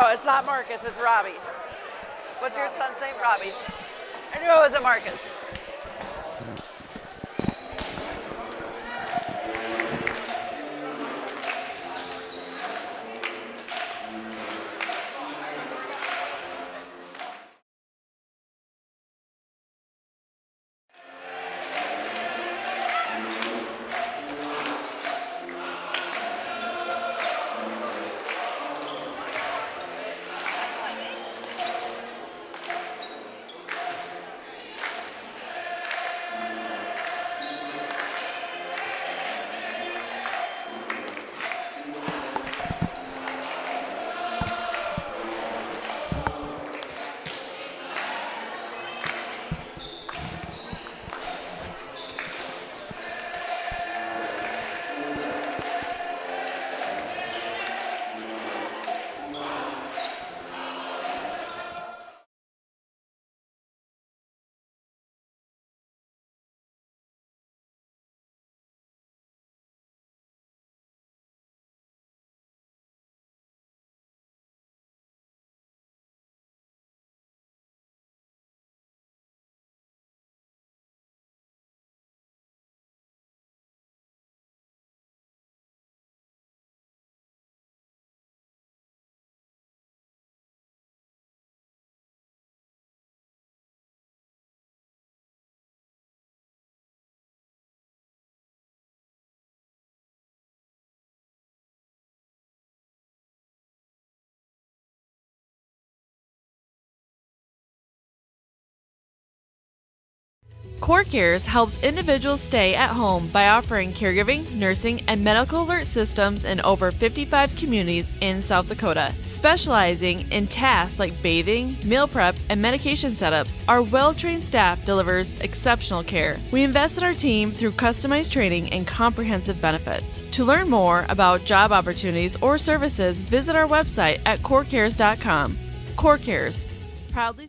No, it's not Marcus, it's Robbie. What's your son's name? Robbie. I knew it wasn't Marcus. Core Cares helps individuals stay at home by offering caregiving, nursing, and medical alert systems in over 55 communities in South Dakota. Specializing in tasks like bathing, meal prep, and medication setups, our well-trained staff delivers exceptional care. We invest in our team through customized training and comprehensive benefits. To learn more about job opportunities or services, visit our website at corecares.com. Core Cares, proudly.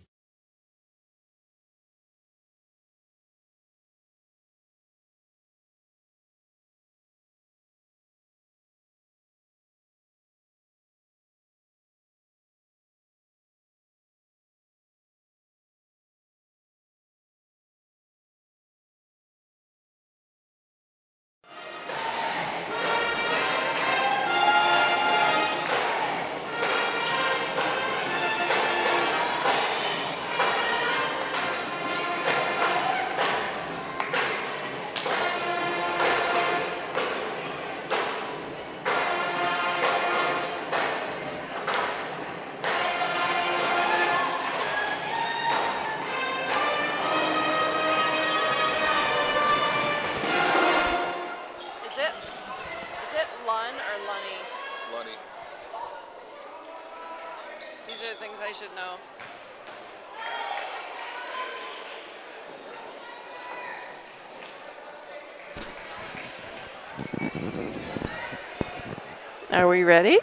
These are things I should know. Are we ready?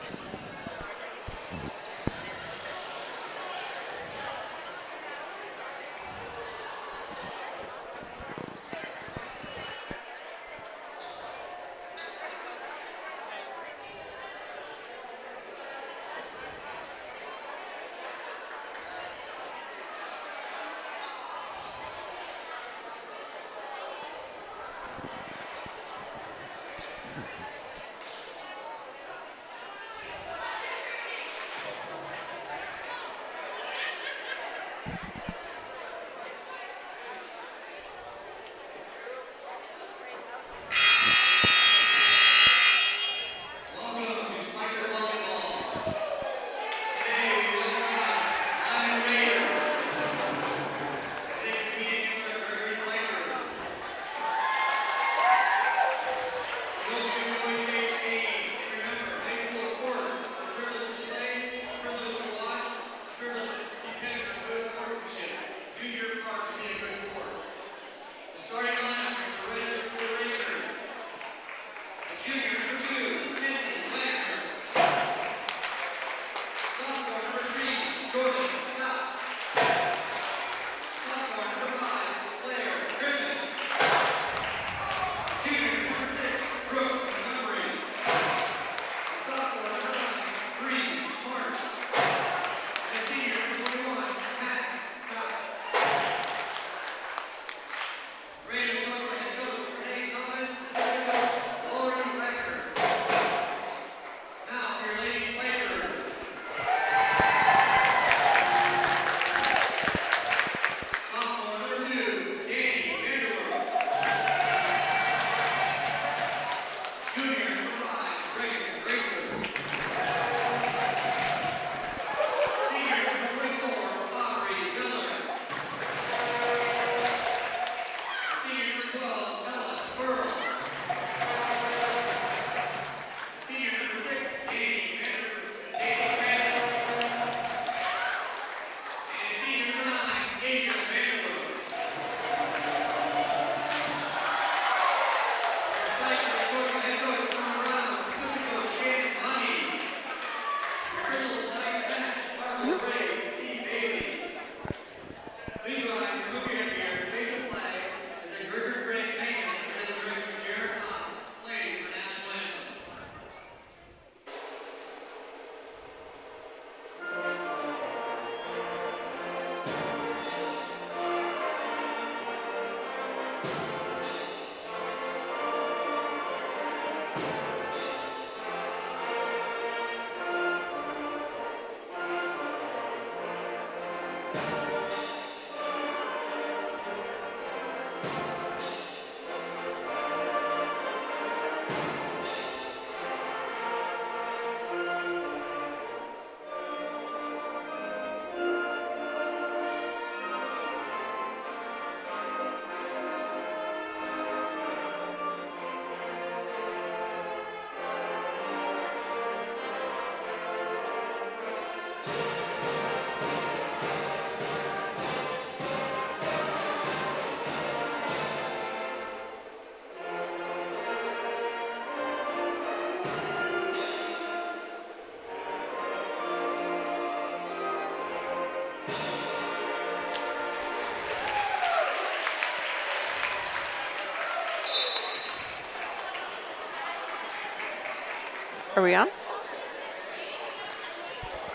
Are we on?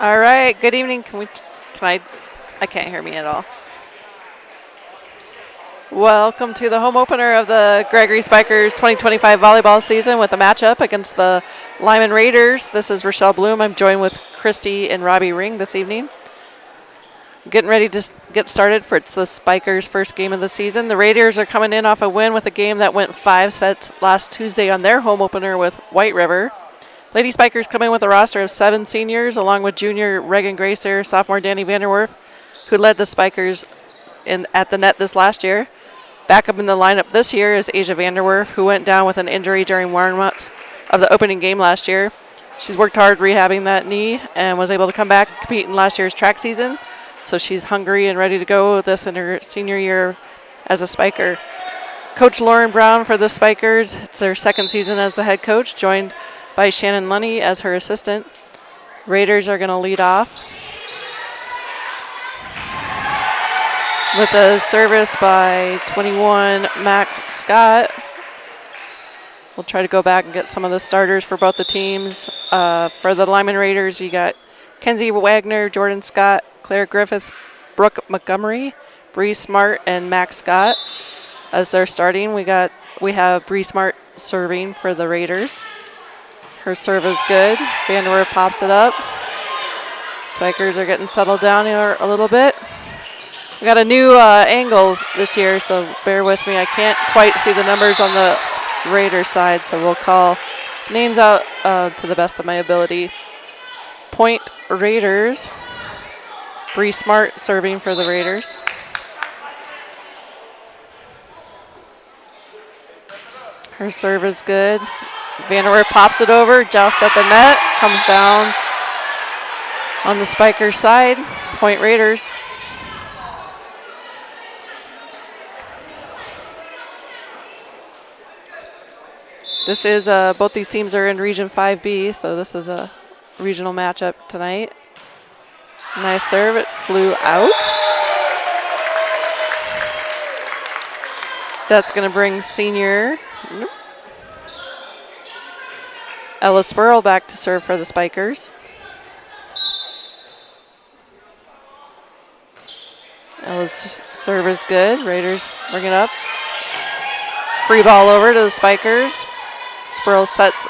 All right. Good evening. I can't hear me at all. Welcome to the home opener of the Gregory Spikers 2025 volleyball season with a matchup against the Lyman Raiders. This is Rochelle Bloom. I'm joined with Christy and Robbie Ring this evening. Getting ready to get started for the Spikers' first game of the season. The Raiders are coming in off a win with a game that went 5 sets last Tuesday on their home opener with White River. Lady Spikers come in with a roster of 7 seniors, along with junior Reagan Gracer, sophomore Danny Vanderwerf, who led the Spikers at the net this last year. Back up in the lineup this year is Asia Vanderwerf, who went down with an injury during warm-ups of the opening game last year. She's worked hard rehabbing that knee and was able to come back and compete in last year's track season. So she's hungry and ready to go with this in her senior year as a Spiker. Coach Lauren Brown for the Spikers. It's her second season as the head coach, joined by Shannon Lunny as her assistant. Raiders are going to lead off with a service by 21 Mac Scott. We'll try to go back and get some of the starters for both the teams. For the Lyman Raiders, you got Kenzie Wagner, Jordan Scott, Claire Griffith, Brooke Montgomery, Bree Smart, and Max Scott. As they're starting, we have Bree Smart serving for the Raiders. Her serve is good. Vanderwerf pops it up. Spikers are getting settled down here a little bit. We got a new angle this year, so bear with me. I can't quite see the numbers on the Raiders side, so we'll call names out to the best of my ability. Point Raiders. Bree Smart serving for the Raiders. Her serve is good. Vanderwerf pops it over, joust at the net, comes down on the Spiker side. Point Raiders. This is, both these teams are in Region 5B, so this is a regional matchup tonight. Nice serve, it flew out. That's going to bring senior Ella Spurl back to serve for the Spikers. Ella's serve is good. Raiders bring it up. Free ball over to the Spikers. Spurl sets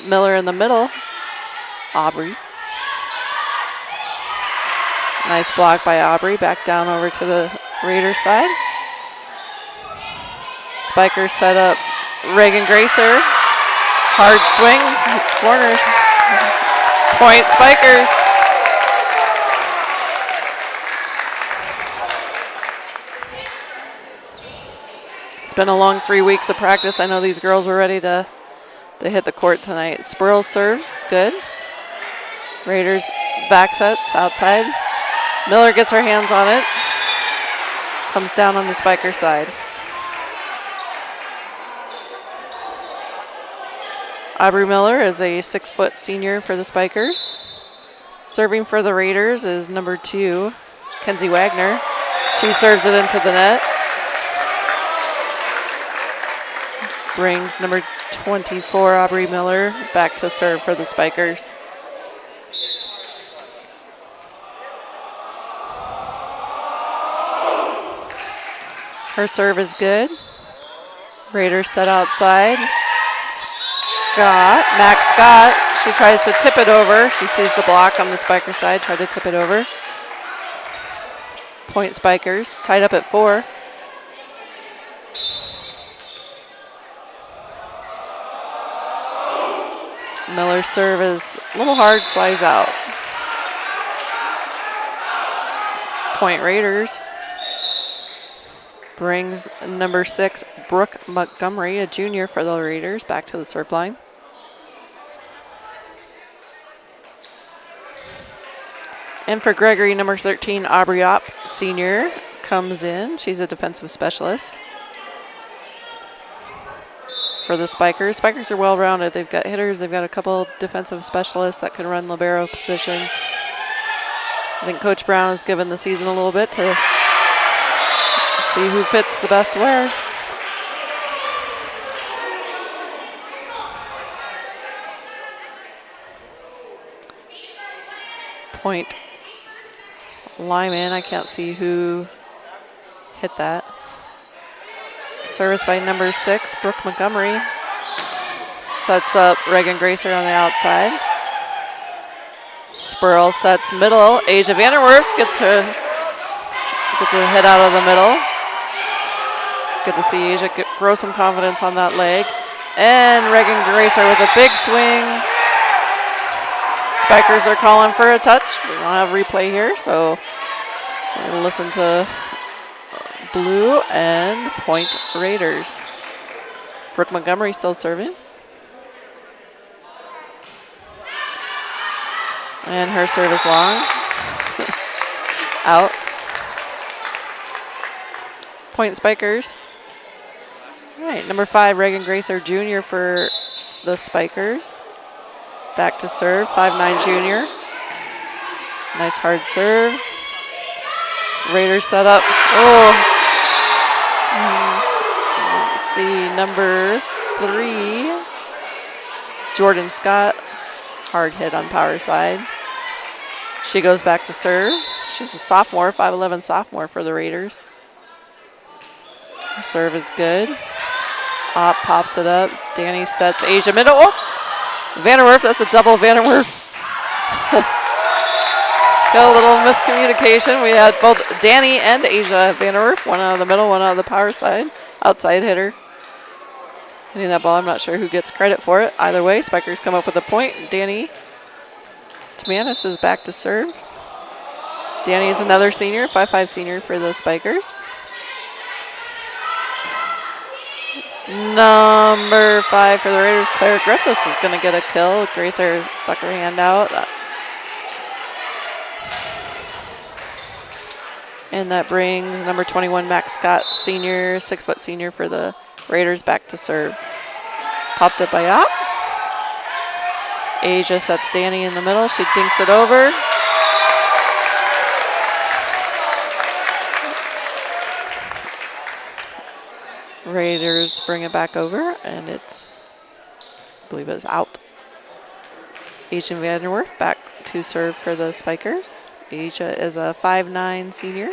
Miller in the middle. Aubrey. Nice block by Aubrey. Back down over to the Raiders side. Spikers set up Reagan Gracer. Hard swing. It's corners. Point Spikers. It's been a long 3 weeks of practice. I know these girls were ready to hit the court tonight. Spurl serves. It's good. Raiders back set outside. Miller gets her hands on it. Comes down on the Spiker side. Aubrey Miller is a 6-foot senior for the Spikers. Serving for the Raiders is number 2, Kenzie Wagner. She serves it into the net. Brings number 24, Aubrey Miller, back to serve for the Spikers. Her serve is good. Raiders set outside. Max Scott, she tries to tip it over. She sees the block on the Spiker side, tried to tip it over. Point Spikers, tied up at 4. Miller's serve is a little hard, flies out. Point Raiders. Brings number 6, Brooke Montgomery, a junior for the Raiders, back to the serve line. And for Gregory, number 13, Aubrey Opp, senior, comes in. She's a defensive specialist. For the Spikers. Spikers are well-rounded. They've got hitters. They've got a couple defensive specialists that can run libero position. I think Coach Brown has given the season a little bit to see who fits the best where. Point Lyman. I can't see who hit that. Service by number 6, Brooke Montgomery. Sets up Reagan Gracer on the outside. Spurl sets middle. Asia Vanderwerf gets a hit out of the middle. Good to see Asia grow some confidence on that leg. And Reagan Gracer with a big swing. Spikers are calling for a touch. We don't have replay here, so we're going to listen to blue and point Raiders. Brooke Montgomery still serving. And her service long. Out. Point Spikers. All right, number 5, Reagan Gracer Jr. for the Spikers. Back to serve, 5'9" junior. Nice hard serve. Raiders set up. Oh. Let's see, number 3. Jordan Scott. Hard hit on power side. She goes back to serve. She's a sophomore, 5'11" sophomore for the Raiders. Her serve is good. Op pops it up. Danny sets Asia middle. Oh! Vanderwerf, that's a double Vanderwerf. Got a little miscommunication. We had both Danny and Asia Vanderwerf, one out of the middle, one out of the power side. Outside hitter. Hitting that ball, I'm not sure who gets credit for it. Either way, Spikers come up with a point. Danny Tamanis is back to serve. Danny is another senior, 5'5" senior for the Spikers. Number 5 for the Raiders, Claire Griffiths is going to get a kill. Gracer stuck her hand out. And that brings number 21, Max Scott, senior, 6' senior for the Raiders, back to serve. Popped up by Op. Asia sets Danny in the middle. She dinks it over. Raiders bring it back over, and it's, I believe it's out. Asia Vanderwerf back to serve for the Spikers. Asia is a 5'9" senior.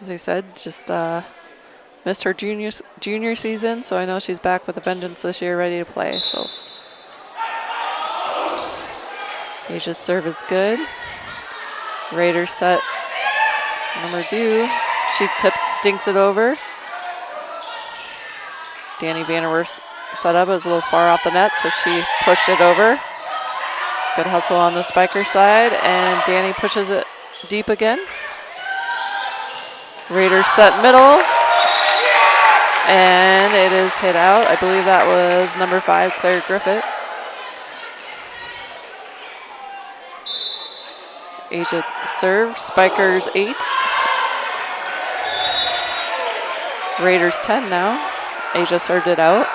As I said, just missed her junior season, so I know she's back with a vengeance this year, ready to play. So Asia's serve is good. Raiders set number 2. She dinks it over. Danny Vanderwerf's set up. It was a little far off the net, so she pushed it over. Good hustle on the Spiker side, and Danny pushes it deep again. Raiders set middle, and it is hit out. I believe that was number 5, Claire Griffith. Asia serve, Spikers 8. Raiders 10 now. Asia served it out.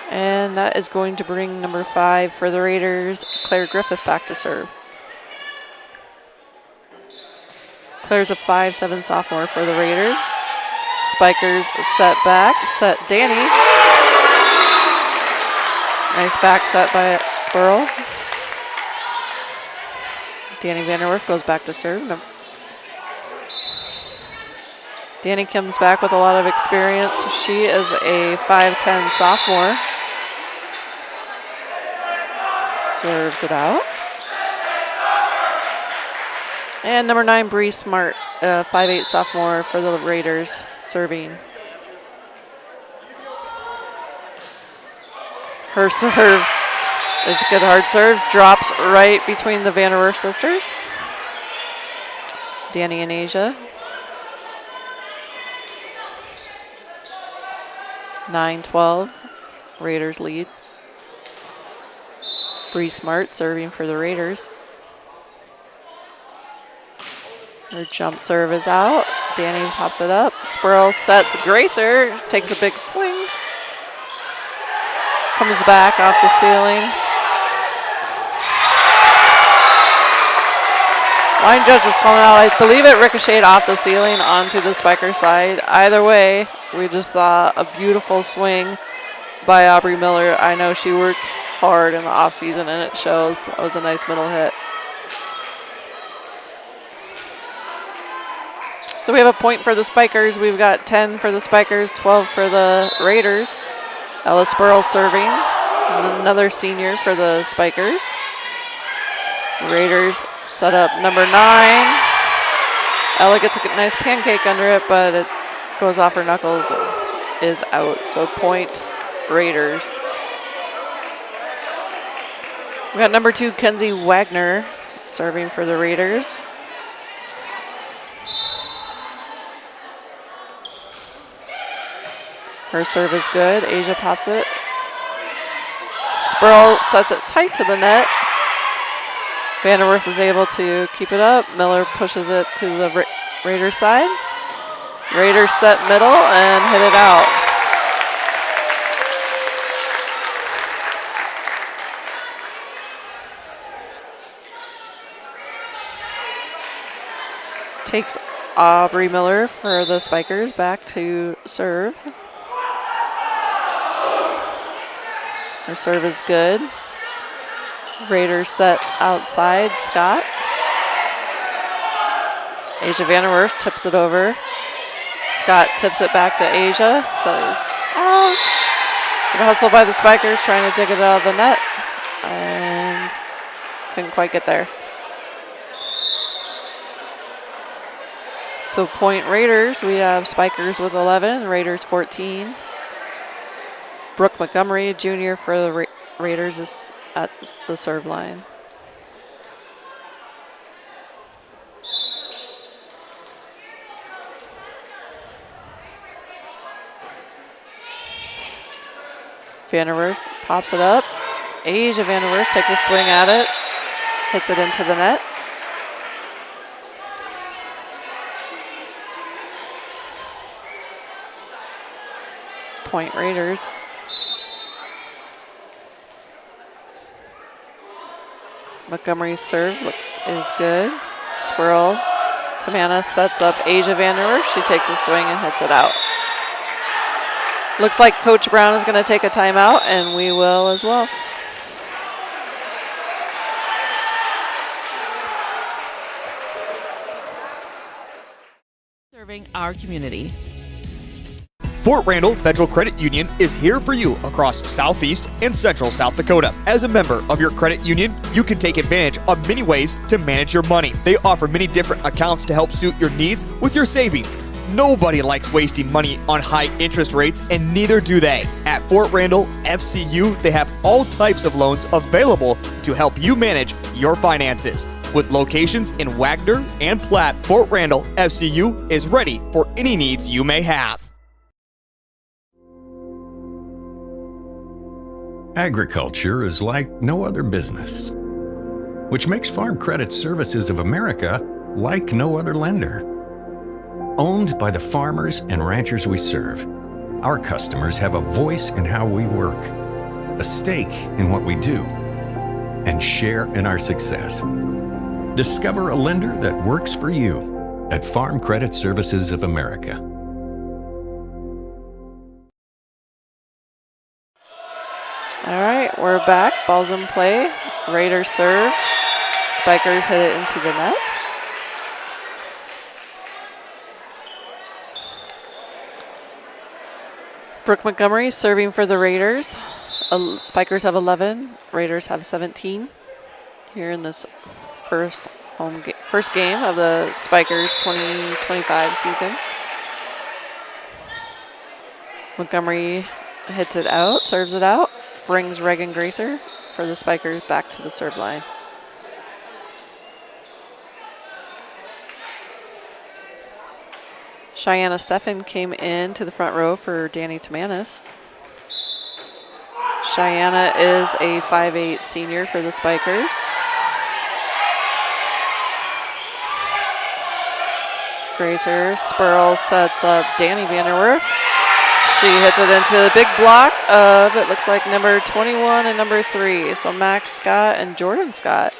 And that is going to bring number 5 for the Raiders, Claire Griffith, back to serve. Claire's a 5'7" sophomore for the Raiders. Spikers set back, set Danny. Nice back set by Spurl. Danny Vanderwerf goes back to serve. Danny comes back with a lot of experience. She is a 5'10" sophomore. Serves it out. And number 9, Bree Smart, 5'8" sophomore for the Raiders, serving. Her serve is a good hard serve. Drops right between the Vanderwerf sisters. Danny and Asia. 9-12, Raiders lead. Bree Smart serving for the Raiders. Her jump serve is out. Danny pops it up. Spurl sets Gracer, takes a big swing. Comes back off the ceiling. Line judge was calling out. I believe it ricocheted off the ceiling onto the Spiker side. Either way, we just saw a beautiful swing by Aubrey Miller. I know she works hard in the offseason, and it shows. That was a nice middle hit. So we have a point for the Spikers. We've got 10 for the Spikers, 12 for the Raiders. Ella Spurl serving. Another senior for the Spikers. Raiders set up number 9. Ella gets a nice pancake under it, but it goes off her knuckles and is out. So point Raiders. We got number 2, Kenzie Wagner, serving for the Raiders. Her serve is good. Asia pops it. Spurl sets it tight to the net. Vanderwerf is able to keep it up. Miller pushes it to the Raiders side. Raiders set middle and hit it out. Takes Aubrey Miller for the Spikers back to serve. Her serve is good. Raiders set outside. Scott. Asia Vanderwerf tips it over. Scott tips it back to Asia. Serves out. Good hustle by the Spikers trying to dig it out of the net. And couldn't quite get there. So point Raiders, we have Spikers with 11, Raiders 14. Brooke Montgomery, junior for the Raiders, is at the serve line. Vanderwerf pops it up. Asia Vanderwerf takes a swing at it, hits it into the net. Point Raiders. Montgomery's serve is good. Swirl. Tamana sets up Asia Vanderwerf. She takes a swing and hits it out. Looks like Coach Brown is going to take a timeout, and we will as well. Serving our community. Fort Randall Federal Credit Union is here for you across Southeast and Central South Dakota. As a member of your credit union, you can take advantage of many ways to manage your money. They offer many different accounts to help suit your needs with your savings. Nobody likes wasting money on high interest rates, and neither do they. At Fort Randall FCU, they have all types of loans available to help you manage your finances. With locations in Wagner and Platte, Fort Randall FCU is ready for any needs you may have. Agriculture is like no other business, which makes Farm Credit Services of America like no other lender. Owned by the farmers and ranchers we serve, our customers have a voice in how we work, a stake in what we do, and share in our success. Discover a lender that works for you at Farm Credit Services of America. All right, we're back. Ball's in play. Raiders serve. Spikers hit it into the net. Brooke Montgomery serving for the Raiders. Spikers have 11. Raiders have 17 here in this first game of the Spikers 2025 season. Montgomery hits it out, serves it out. Brings Reagan Gracer for the Spikers back to the serve line. Cheyenne Steffen came in to the front row for Danny Tamanis. Cheyenne is a 5'8" senior for the Spikers. Gracer, Spurl sets up Danny Vanderwerf. She hits it into the big block of, it looks like, number 21 and number 3. So Max Scott and Jordan Scott.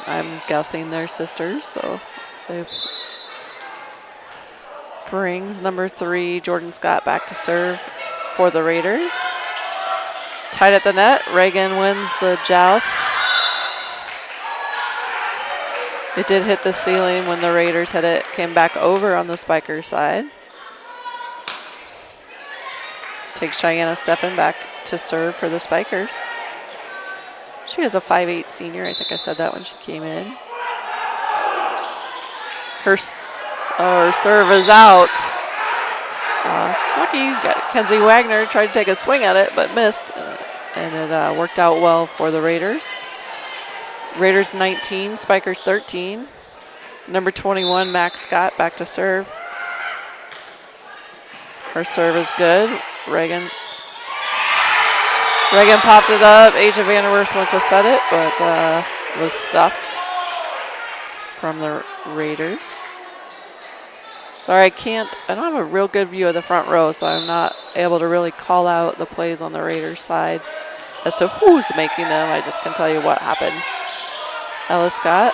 I'm guessing they're sisters, so they brings number 3, Jordan Scott, back to serve for the Raiders. Tied at the net. Reagan wins the joust. It did hit the ceiling when the Raiders hit it. Came back over on the Spikers side. Takes Cheyenne Steffen back to serve for the Spikers. She is a 5'8" senior. I think I said that when she came in. Her serve is out. Lucky, Kenzie Wagner tried to take a swing at it, but missed. And it worked out well for the Raiders. Raiders 19, Spikers 13. Number 21, Max Scott, back to serve. Her serve is good. Reagan popped it up. Asia Vanderwerf went to set it, but was stuffed from the Raiders. Sorry, I don't have a real good view of the front row, so I'm not able to really call out the plays on the Raiders side as to who's making them. I just can tell you what happened. Ellis Sperls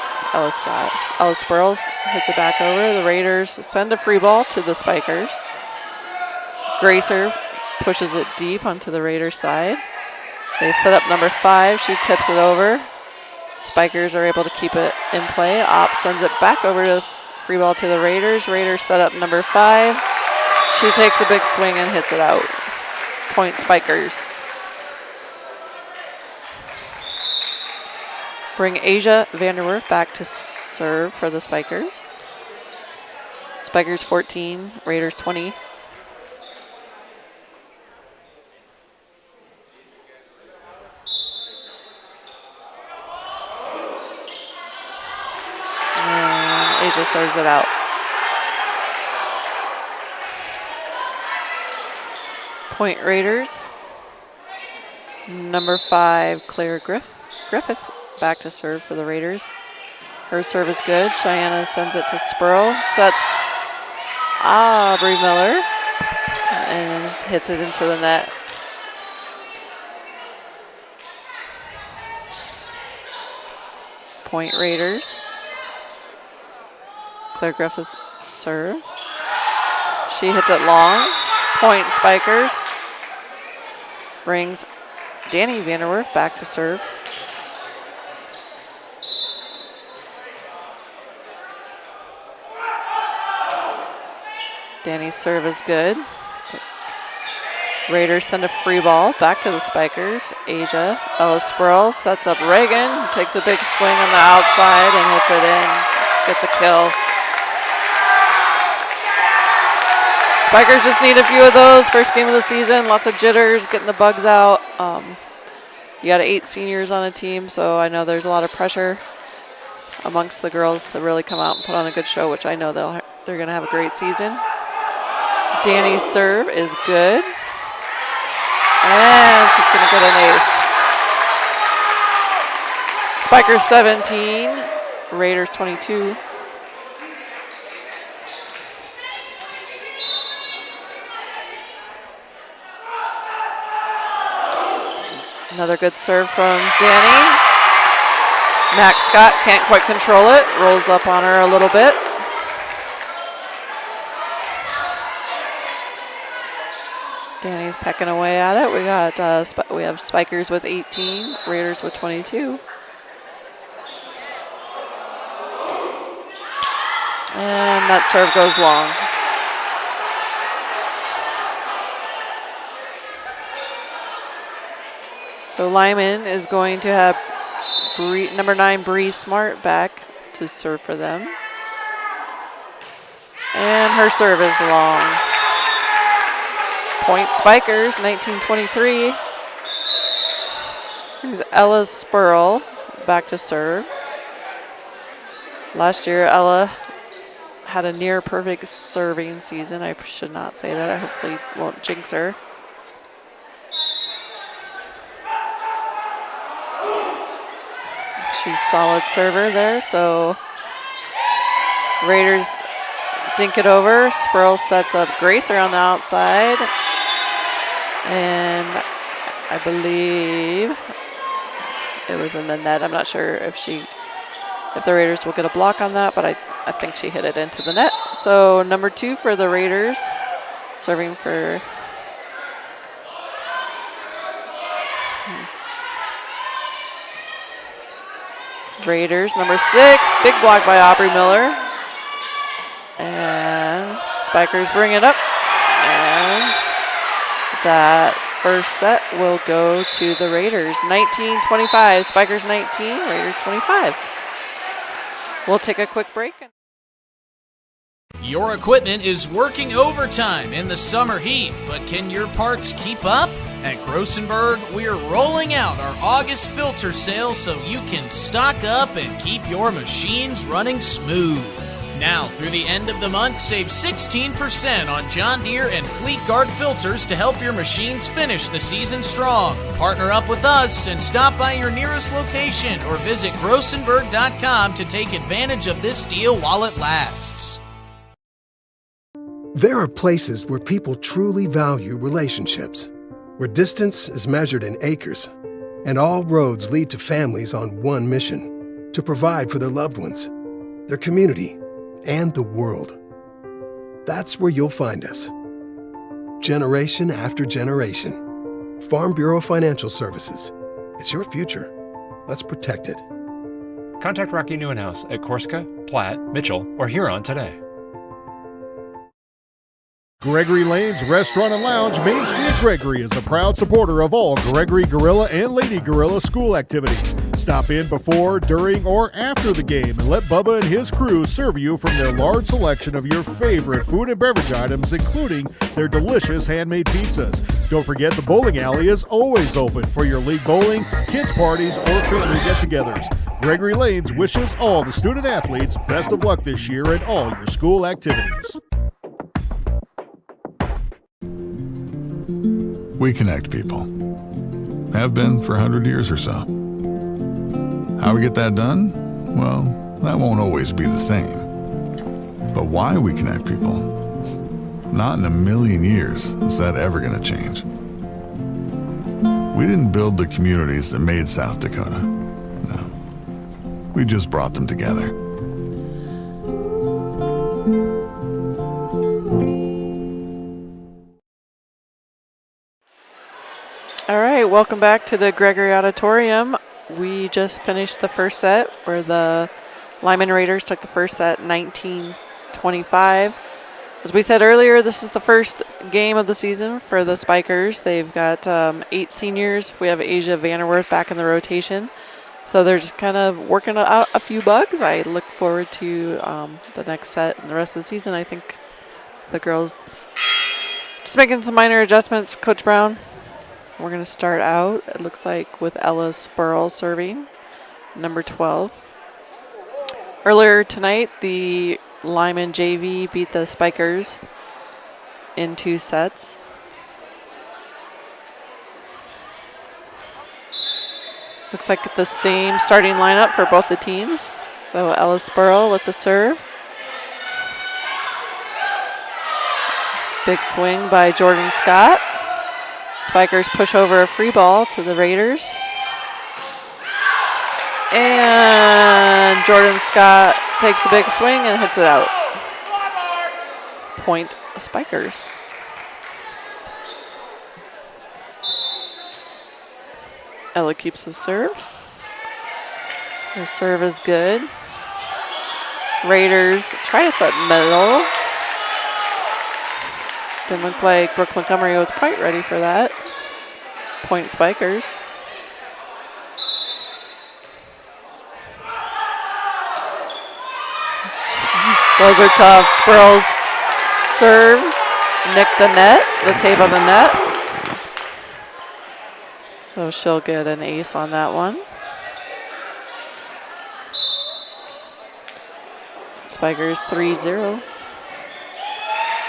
hits it back over. The Raiders send a free ball to the Spikers. Gracer pushes it deep onto the Raiders side. They set up number 5. She tips it over. Spikers are able to keep it in play. Opp sends it back over to the free ball to the Raiders. Raiders set up number 5. She takes a big swing and hits it out. Point Spikers. Bring Asia Vanderwerf back to serve for the Spikers. Spikers 14, Raiders 20. And Asia serves it out. Point Raiders. Number 5, Claire Griffiths. Back to serve for the Raiders. Her serve is good. Cheyenne sends it to Spurl. Sets Aubrey Miller and hits it into the net. Point Raiders. Claire Griffiths serve. She hits it long. Point Spikers. Brings Danny Vanderwerf back to serve. Danny's serve is good. Raiders send a free ball back to the Spikers. Asia Ellis Sproul sets up Reagan, takes a big swing on the outside and hits it in. Gets a kill. Spikers just need a few of those. First game of the season, lots of jitters, getting the bugs out. You got 8 seniors on a team, so I know there's a lot of pressure amongst the girls to really come out and put on a good show, which I know they're going to have a great season. Danny's serve is good. And she's going to get an ace. Spikers 17, Raiders 22. Another good serve from Danny. Max Scott can't quite control it. Rolls up on her a little bit. Danny's pecking away at it. We have Spikers with 18, Raiders with 22. And that serve goes long. So Lyman is going to have number 9, Bree Smart, back to serve for them. And her serve is long. Point Spikers, 19-23. Brings Ella Spurl back to serve. Last year, Ella had a near perfect serving season. I should not say that. I hopefully won't jinx her. She's solid server there, so Raiders dink it over. Spurl sets up Gracer on the outside. And I believe it was in the net. I'm not sure if the Raiders will get a block on that, but I think she hit it into the net. So number 2 for the Raiders, serving for Raiders, number 6, big block by Aubrey Miller. And Spikers bring it up. And that first set will go to the Raiders. 19-25, Spikers 19, Raiders 25. We'll take a quick break. Your equipment is working overtime in the summer heat, but can your parts keep up? At Grossenberg, we're rolling out our August filter sale so you can stock up and keep your machines running smooth. Now, through the end of the month, save 16% on John Deere and Fleet Guard filters to help your machines finish the season strong. Partner up with us and stop by your nearest location or visit Grossenberg.com to take advantage of this deal while it lasts. There are places where people truly value relationships, where distance is measured in acres, and all roads lead to families on one mission: to provide for their loved ones, their community, and the world. That's where you'll find us. Generation after generation. Farm Bureau Financial Services. It's your future. Let's protect it. Contact Rocky Newenhouse at Corsica, Platte, Mitchell, or Huron today. Gregory Lane's Restaurant and Lounge, Main Street Gregory, is a proud supporter of all Gregory Gorilla and Lady Gorilla school activities. Stop in before, during, or after the game and let Bubba and his crew serve you from their large selection of your favorite food and beverage items, including their delicious handmade pizzas. Don't forget the bowling alley is always open for your league bowling, kids parties, or family get-togethers. Gregory Lane's wishes all the student athletes best of luck this year in all your school activities. We connect people. Have been for 100 years or so. How we get that done? Well, that won't always be the same. But why we connect people? Not in a million years is that ever going to change. We didn't build the communities that made South Dakota. No. We just brought them together. All right, welcome back to the Gregory Auditorium. We just finished the first set where the Lyman Raiders took the first set 19-25. As we said earlier, this is the first game of the season for the Spikers. They've got 8 seniors. We have Asia Vanderwerth back in the rotation. So they're just kind of working out a few bugs. I look forward to the next set and the rest of the season. I think the girls just making some minor adjustments, Coach Brown. We're going to start out, it looks like, with Ella Spurl serving, number 12. Earlier tonight, the Lyman JV beat the Spikers in 2 sets. Looks like the same starting lineup for both the teams. So Ella Spurl with the serve. Big swing by Jordan Scott. Spikers push over a free ball to the Raiders. And Jordan Scott takes a big swing and hits it out. Point Spikers. Ella keeps the serve. Her serve is good. Raiders try to set middle. Didn't look like Brooke Montgomery was quite ready for that. Point Spikers. Those are tough. Spurl's serve nicked the net, the tape of the net. So she'll get an ace on that one. Spikers 3-0.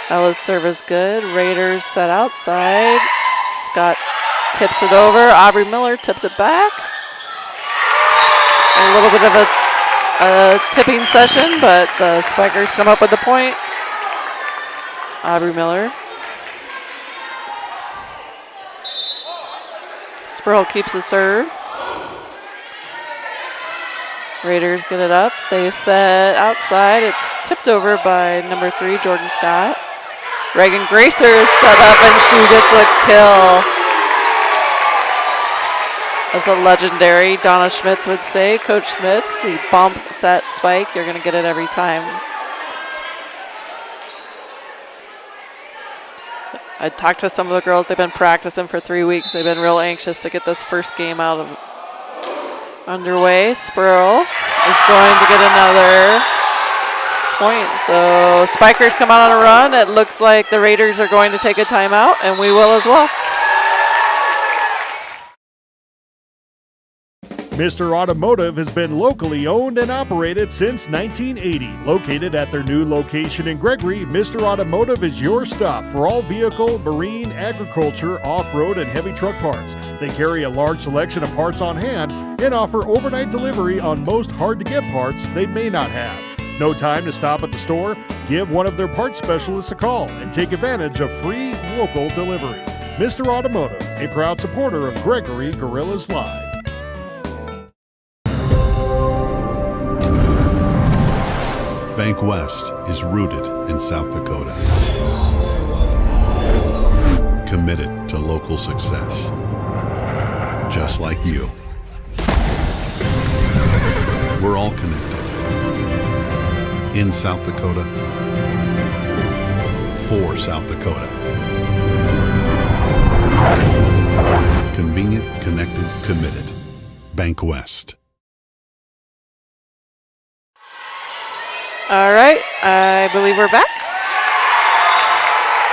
Ella's serve is good. Raiders set outside. Scott tips it over. Aubrey Miller tips it back. A little bit of a tipping session, but the Spikers come up with the point. Aubrey Miller. Spurl keeps the serve. Raiders get it up. They set outside. It's tipped over by number 3, Jordan Scott. Reagan Gracer is set up and she gets a kill. As a legendary Donna Schmitz would say, Coach Schmitz, the bump, set, spike, you're going to get it every time. I talked to some of the girls. They've been practicing for 3 weeks. They've been real anxious to get this first game out of underway. Spurl is going to get another point. So Spikers come out on a run. It looks like the Raiders are going to take a timeout, and we will as well. Mr. Automotive has been locally owned and operated since 1980. Located at their new location in Gregory, Mr. Automotive is your stop for all vehicle, marine, agriculture, off-road, and heavy truck parts. They carry a large selection of parts on hand and offer overnight delivery on most hard-to-get parts they may not have. No time to stop at the store? Give one of their parts specialists a call and take advantage of free local delivery. Mr. Automotive, a proud supporter of Gregory Gorillas Live. Bank West is rooted in South Dakota. Committed to local success. Just like you. We're all connected. In South Dakota. For South Dakota. Convenient, connected, committed. Bank West. All right, I believe we're back.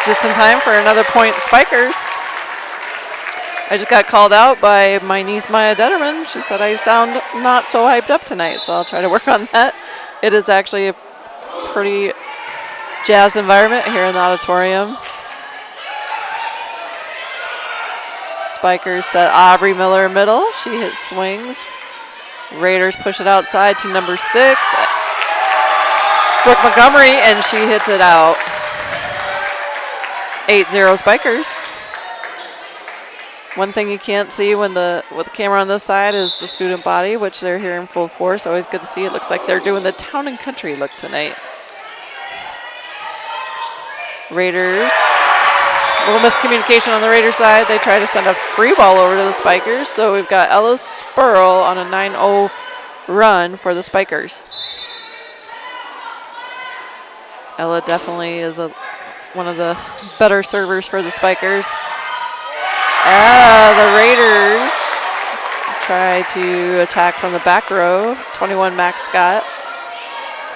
Just in time for another point, Spikers. I just got called out by my niece, Maya Detterman. She said I sound not so hyped up tonight, so I'll try to work on that. It is actually a pretty jazz environment here in the auditorium. Spikers set Aubrey Miller middle. She hits swings. Raiders push it outside to number 6. Brooke Montgomery, and she hits it out. 8-0 Spikers. One thing you can't see with the camera on this side is the student body, which they're here in full force. Always good to see. It looks like they're doing the town and country look tonight. Raiders. A little miscommunication on the Raiders side. They try to send a free ball over to the Spikers. So we've got Ella Spurl on a 9-0 run for the Spikers. Ella definitely is one of the better servers for the Spikers. The Raiders try to attack from the back row. 21 Max Scott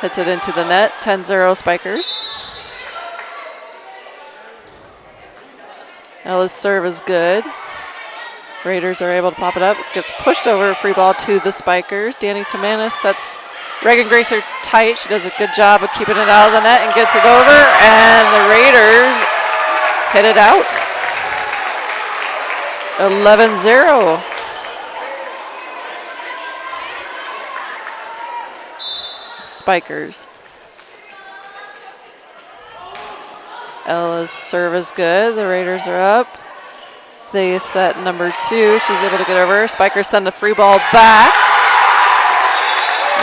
hits it into the net. 10-0 Spikers. Ella's serve is good. Raiders are able to pop it up. Gets pushed over, free ball to the Spikers. Danny Tamanis sets Reagan Gracer tight. She does a good job of keeping it out of the net and gets it over. And the Raiders hit it out. 11-0. Spikers. Ella's serve is good. The Raiders are up. They set number 2. She's able to get over. Spikers send the free ball back.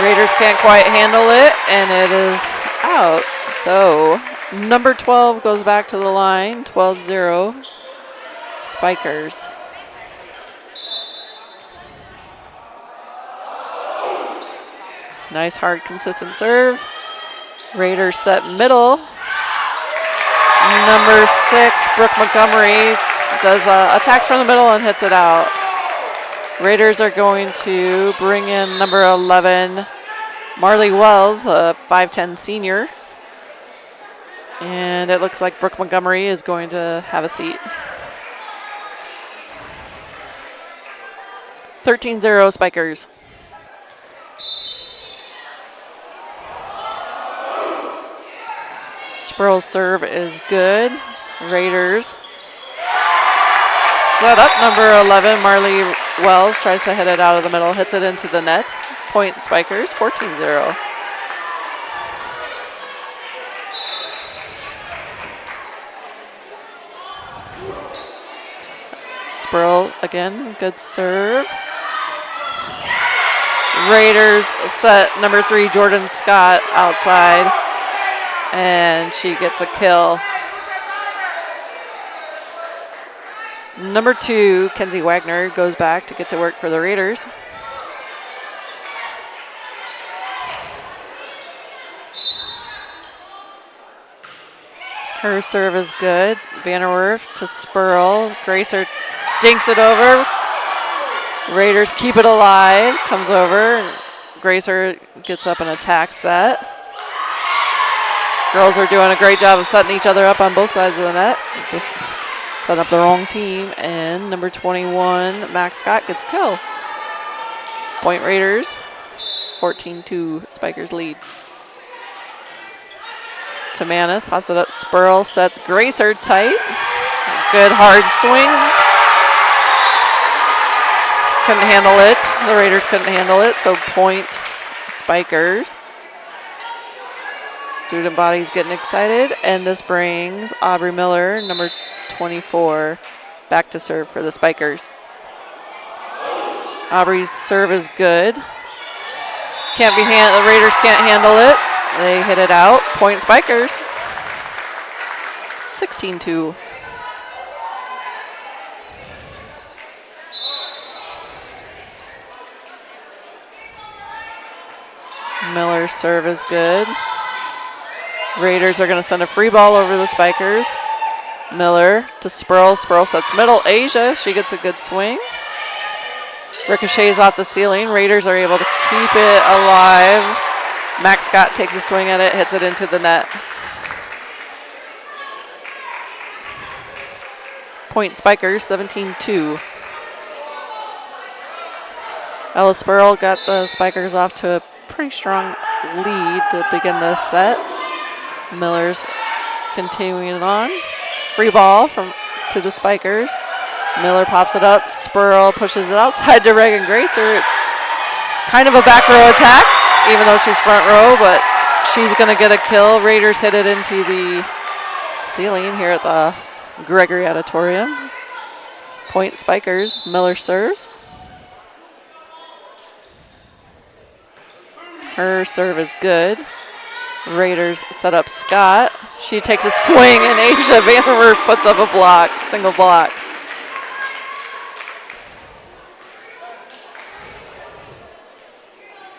Raiders can't quite handle it, and it is out. So number 12 goes back to the line. 12-0 Spikers. Nice, hard, consistent serve. Raiders set middle. Number 6, Brooke Montgomery, does attacks from the middle and hits it out. Raiders are going to bring in number 11, Marley Wells, a 5'10 senior. And it looks like Brooke Montgomery is going to have a seat. 13-0 Spikers. Spurl's serve is good. Raiders set up number 11, Marley Wells, tries to hit it out of the middle, hits it into the net. Point Spikers, 14-0. Spurl again, good serve. Raiders set number 3, Jordan Scott, outside, and she gets a kill. Number 2, Kenzie Wagner, goes back to get to work for the Raiders. Her serve is good. Vanderwerf to Spurl. Gracer dinks it over. Raiders keep it alive. Comes over. And Gracer gets up and attacks that. Girls are doing a great job of setting each other up on both sides of the net. Just set up the wrong team. And number 21, Max Scott, gets a kill. Point Raiders, 14-2, Spikers lead. Tamanis pops it up. Spurl sets Gracer tight. Good hard swing. Couldn't handle it. The Raiders couldn't handle it, so point Spikers. Student body's getting excited, and this brings Aubrey Miller, number 24, back to serve for the Spikers. Aubrey's serve is good. The Raiders can't handle it. They hit it out. Point Spikers. 16-2. Miller's serve is good. Raiders are going to send a free ball over the Spikers. Miller to Spurl. Spurl sets middle. Asia, she gets a good swing. Ricochets off the ceiling. Raiders are able to keep it alive. Max Scott takes a swing at it, hits it into the net. Point Spikers, 17-2. Ella Spurl got the Spikers off to a pretty strong lead to begin this set. Miller's continuing it on. Free ball to the Spikers. Miller pops it up. Spurl pushes it outside to Reagan Gracer. It's kind of a back row attack, even though she's front row, but she's going to get a kill. Raiders hit it into the ceiling here at the Gregory Auditorium. Point Spikers. Miller serves. Her serve is good. Raiders set up Scott. She takes a swing, and Asia Vanderwerf puts up a block, single block.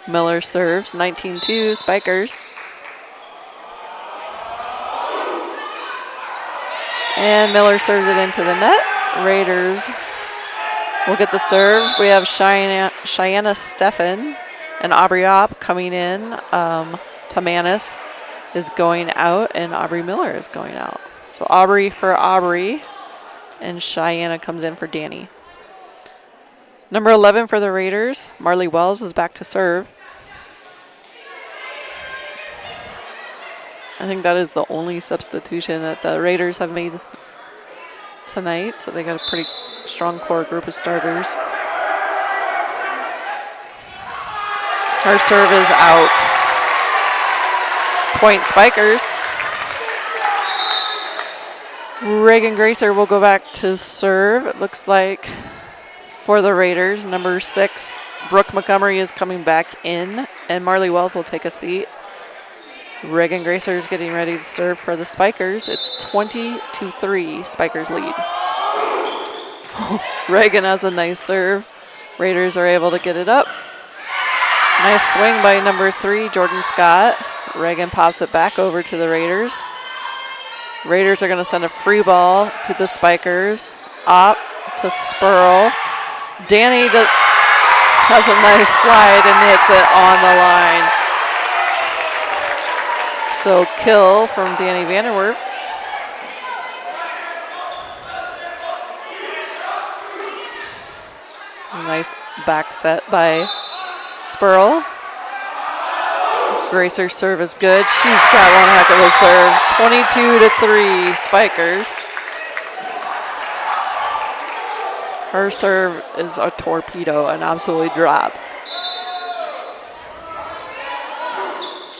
Miller serves, 19-2, Spikers. And Miller serves it into the net. Raiders will get the serve. We have Cheyenne Steffen and Aubrey Opp coming in. Tamanis is going out, and Aubrey Miller is going out. So Aubrey for Aubrey, and Cheyenne comes in for Danny. Number 11 for the Raiders, Marley Wells, is back to serve. I think that is the only substitution that the Raiders have made tonight, so they got a pretty strong core group of starters. Her serve is out. Point Spikers. Reagan Gracer will go back to serve. It looks like for the Raiders, number 6, Brooke Montgomery, is coming back in, and Marley Wells will take a seat. Reagan Gracer is getting ready to serve for the Spikers. It's 20-3, Spikers lead. Reagan has a nice serve. Raiders are able to get it up. Nice swing by number 3, Jordan Scott. Reagan pops it back over to the Raiders. Raiders are going to send a free ball to the Spikers. Opp to Spurl. Danny has a nice slide and hits it on the line. So kill from Danny Vanderwerf. Nice back set by Spurl. Gracer's serve is good. She's got one heck of a serve. 22-3, Spikers. Her serve is a torpedo and absolutely drops.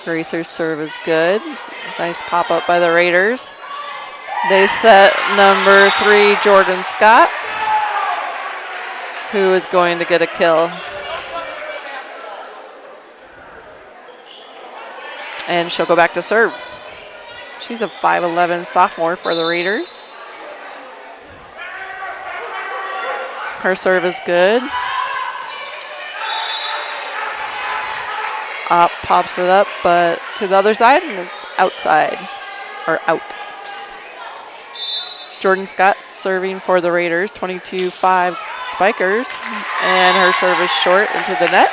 Gracer's serve is good. Nice pop up by the Raiders. They set number 3, Jordan Scott, who is going to get a kill. And she'll go back to serve. She's a 5'11" sophomore for the Raiders. Her serve is good. Pops it up, but to the other side, and it's outside, or out. Jordan Scott serving for the Raiders, 22-5 Spikers, and her serve is short into the net.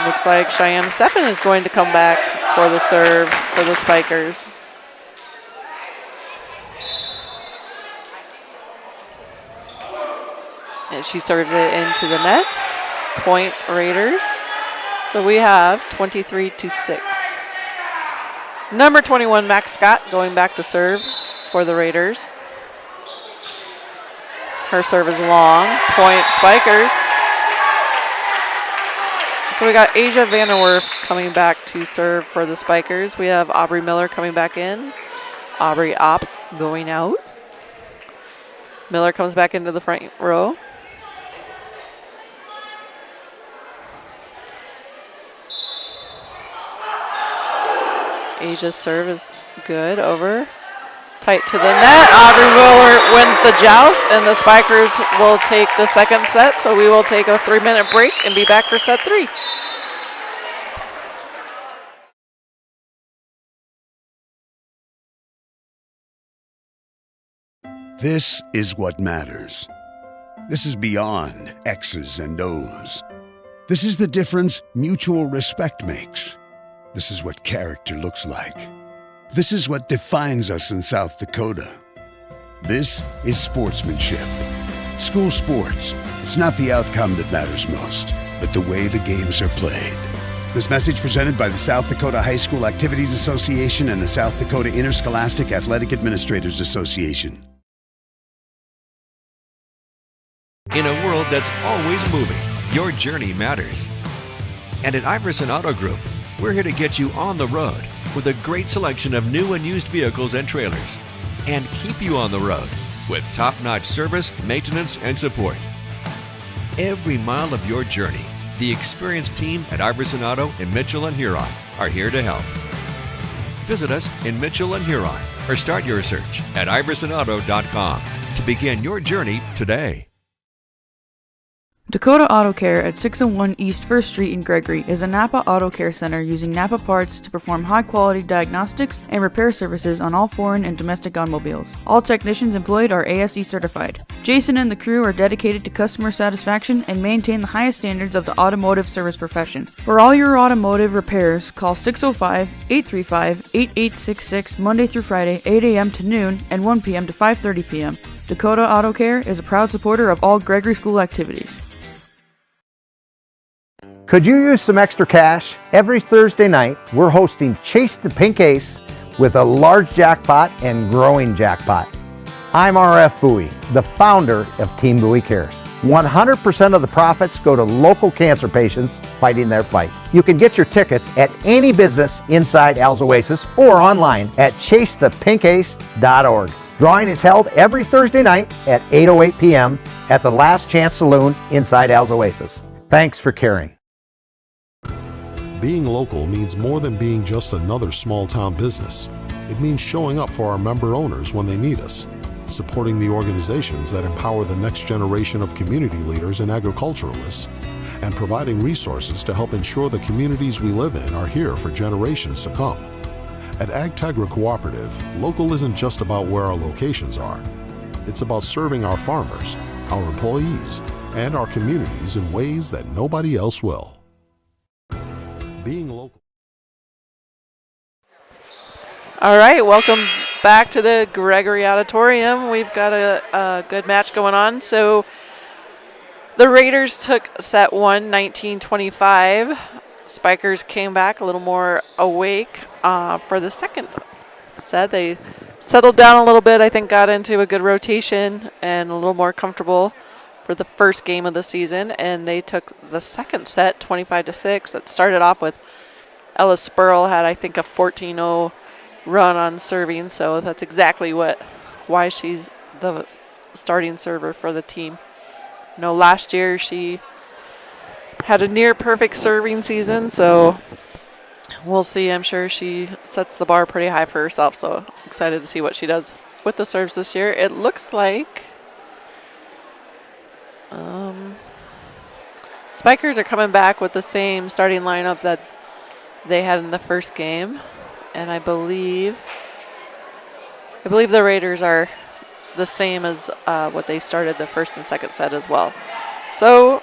Looks like Cheyenne Steffen is going to come back for the serve for the Spikers. And she serves it into the net. Point Raiders. So we have 23-6. Number 21, Max Scott, going back to serve for the Raiders. Her serve is long. Point Spikers. So we got Asia Vanderwerf coming back to serve for the Spikers. We have Aubrey Miller coming back in. Aubrey Opp going out. Miller comes back into the front row. Asia's serve is good, over. Tight to the net. Aubrey Miller wins the joust, and the Spikers will take the second set. So we will take a 3-minute break and be back for set 3. This is what matters. This is beyond X's and O's. This is the difference mutual respect makes. This is what character looks like. This is what defines us in South Dakota. This is sportsmanship. School sports, it's not the outcome that matters most, but the way the games are played. This message presented by the South Dakota High School Activities Association and the South Dakota Interscholastic Athletic Administrators Association. In a world that's always moving, your journey matters. And at Iverson Auto Group, we're here to get you on the road with a great selection of new and used vehicles and trailers, and keep you on the road with top-notch service, maintenance, and support. Every mile of your journey, the experienced team at Iverson Auto in Mitchell and Huron are here to help. Visit us in Mitchell and Huron or start your search at iversonauto.com to begin your journey today. Dakota Auto Care at 601 East 1st Street in Gregory is a Napa Auto Care Center using Napa parts to perform high-quality diagnostics and repair services on all foreign and domestic automobiles. All technicians employed are ASE certified. Jason and the crew are dedicated to customer satisfaction and maintain the highest standards of the automotive service profession. For all your automotive repairs, call 605-835-8866 Monday through Friday, 8 a.m. to noon and 1 p.m. to 5:30 p.m. Dakota Auto Care is a proud supporter of all Gregory School activities. Could you use some extra cash? Every Thursday night, we're hosting Chase the Pink Ace with a large jackpot and growing jackpot. I'm RF Bowie, the founder of Team Bowie Cares. 100% of the profits go to local cancer patients fighting their fight. You can get your tickets at any business inside Al's Oasis or online at chasethepinkace.org. Drawing is held every Thursday night at 8:08 p.m. at the Last Chance Saloon inside Al's Oasis. Thanks for caring. Being local means more than being just another small-town business. It means showing up for our member owners when they need us, supporting the organizations that empower the next generation of community leaders and agriculturalists, and providing resources to help ensure the communities we live in are here for generations to come. At AgTegra Cooperative, local isn't just about where our locations are. It's about serving our farmers, our employees, and our communities in ways that nobody else will. Being local. All right, welcome back to the Gregory Auditorium. We've got a good match going on. So the Raiders took set 1, 19-25. Spikers came back a little more awake for the second set. They settled down a little bit, I think got into a good rotation and a little more comfortable for the first game of the season, and they took the second set 25-6. It started off with Ella Spurl had, I think, a 14-0 run on serving, so that's exactly why she's the starting server for the team. You know, last year she had a near perfect serving season, so we'll see. I'm sure she sets the bar pretty high for herself, so excited to see what she does with the serves this year. It looks like Spikers are coming back with the same starting lineup that they had in the first game, and I believe the Raiders are the same as what they started the first and second set as well. So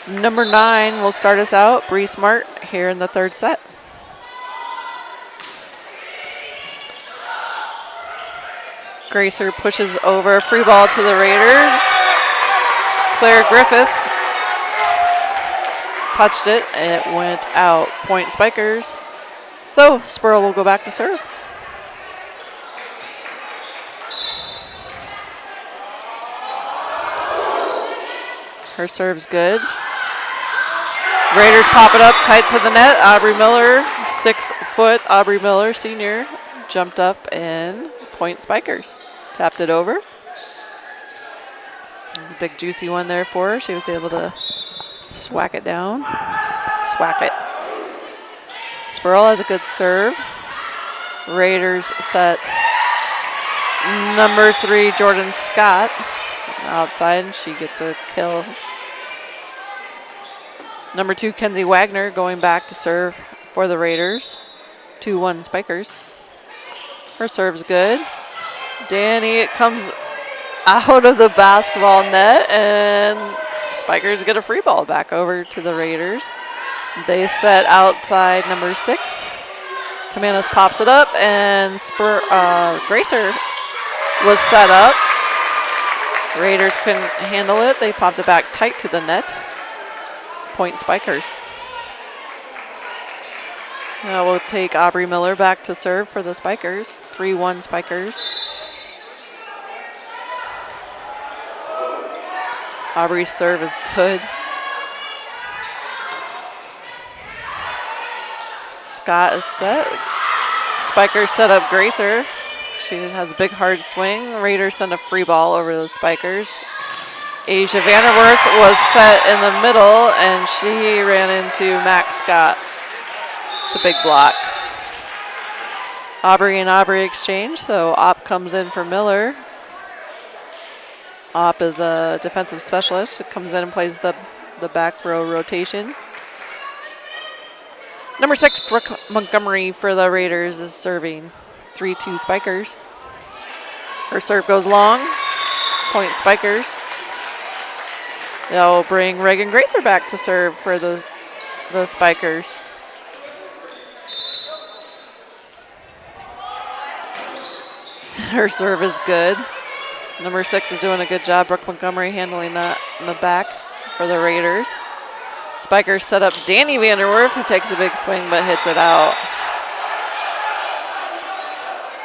number 9 will start us out, Bree Smart, here in the third set. Gracer pushes over, free ball to the Raiders. Claire Griffith touched it, and it went out. Point Spikers. So Spurl will go back to serve. Her serve's good. Raiders pop it up tight to the net. Aubrey Miller, 6 foot Aubrey Miller, senior, jumped up and point Spikers. Tapped it over. There's a big juicy one there for her. She was able to swack it down. Swack it. Spurl has a good serve. Raiders set number 3, Jordan Scott, outside, and she gets a kill. Number 2, Kenzie Wagner, going back to serve for the Raiders. 2-1 Spikers. Her serve's good. Danny comes out of the basketball net, and Spikers get a free ball back over to the Raiders. They set outside number 6. Tamanis pops it up, and Gracer was set up. Raiders couldn't handle it. They popped it back tight to the net. Point Spikers. Now we'll take Aubrey Miller back to serve for the Spikers. 3-1 Spikers. Aubrey's serve is good. Scott is set. Spikers set up Gracer. She has a big hard swing. Raiders send a free ball over the Spikers. Asia Vanderwerth was set in the middle, and she ran into Max Scott. The big block. Aubrey and Aubrey exchange, so Opp comes in for Miller. Opp is a defensive specialist. It comes in and plays the back row rotation. Number 6, Brooke Montgomery for the Raiders is serving. 3-2 Spikers. Her serve goes long. Point Spikers. They'll bring Reagan Gracer back to serve for the Spikers. Her serve is good. Number 6 is doing a good job. Brooke Montgomery handling that in the back for the Raiders. Spikers set up Danny Vanderwerf, who takes a big swing but hits it out.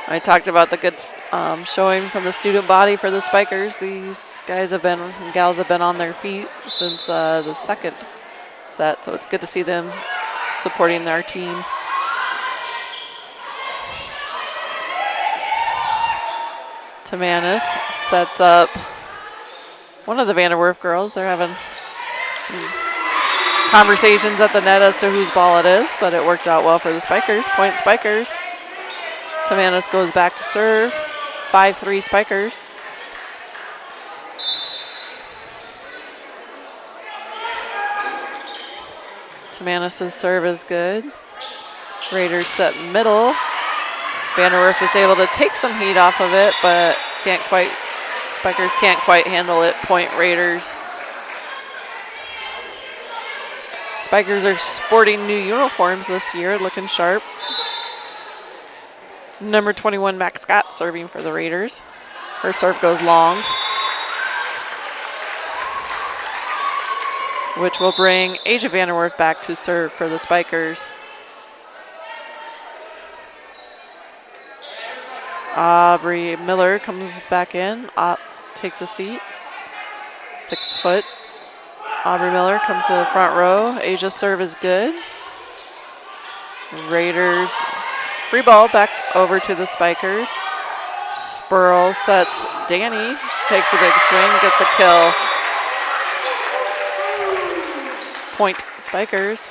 I talked about the good showing from the student body for the Spikers. These gals have been on their feet since the second set, so it's good to see them supporting their team. Tamanis sets up one of the Vanderwerf girls. They're having some conversations at the net as to whose ball it is, but it worked out well for the Spikers. Point Spikers. Tamanis goes back to serve. 5-3 Spikers. Tamanis' serve is good. Raiders set middle. Vanderwerf is able to take some heat off of it, but Spikers can't quite handle it. Point Raiders. Spikers are sporting new uniforms this year, looking sharp. Number 21, Max Scott, serving for the Raiders. Her serve goes long, which will bring Asia Vanderwerf back to serve for the Spikers. Aubrey Miller comes back in, takes a seat. 6 foot. Aubrey Miller comes to the front row. Asia's serve is good. Raiders free ball back over to the Spikers. Spurl sets Danny. She takes a big swing, gets a kill. Point Spikers.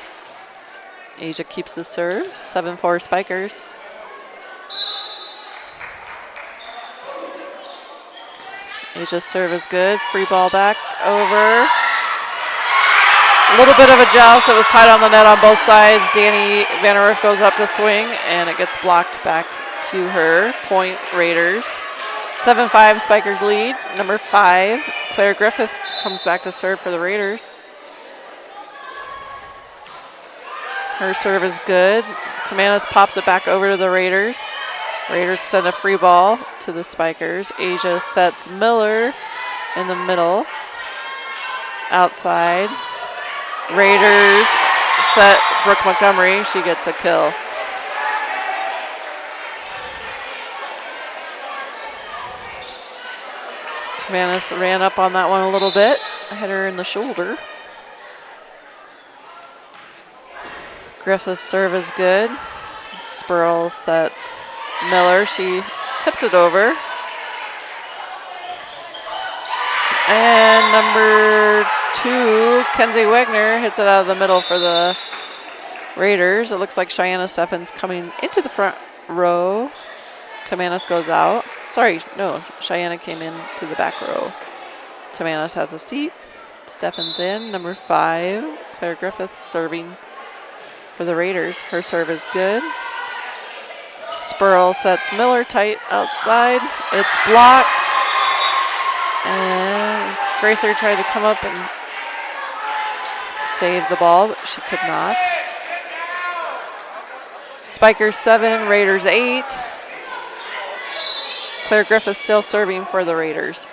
Asia keeps the serve. 7-4 Spikers. Asia's serve is good. Free ball back over. A little bit of a joust. It was tied on the net on both sides. Danny Vanderwerf goes up to swing, and it gets blocked back to her. Point Raiders. 7-5 Spikers lead. Number 5, Claire Griffith comes back to serve for the Raiders. Her serve is good. Tamanis pops it back over to the Raiders. Raiders send a free ball to the Spikers. Asia sets Miller in the middle. Outside. Raiders set Brooke Montgomery. She gets a kill. Tamanis ran up on that one a little bit. Hit her in the shoulder. Griffith's serve is good. Spurl sets Miller. She tips it over. And number 2, Kenzie Wagner, hits it out of the middle for the Raiders. It looks like Cheyenne Steffens coming into the front row. Tamanis goes out. Sorry, no, Cheyenne came in to the back row. Tamanis has a seat. Steffens in. Number 5, Claire Griffith serving for the Raiders. Her serve is good. Spurl sets Miller tight outside. It's blocked. And Gracer tried to come up and save the ball, but she could not. Spikers 7, Raiders 8. Claire Griffith still serving for the Raiders.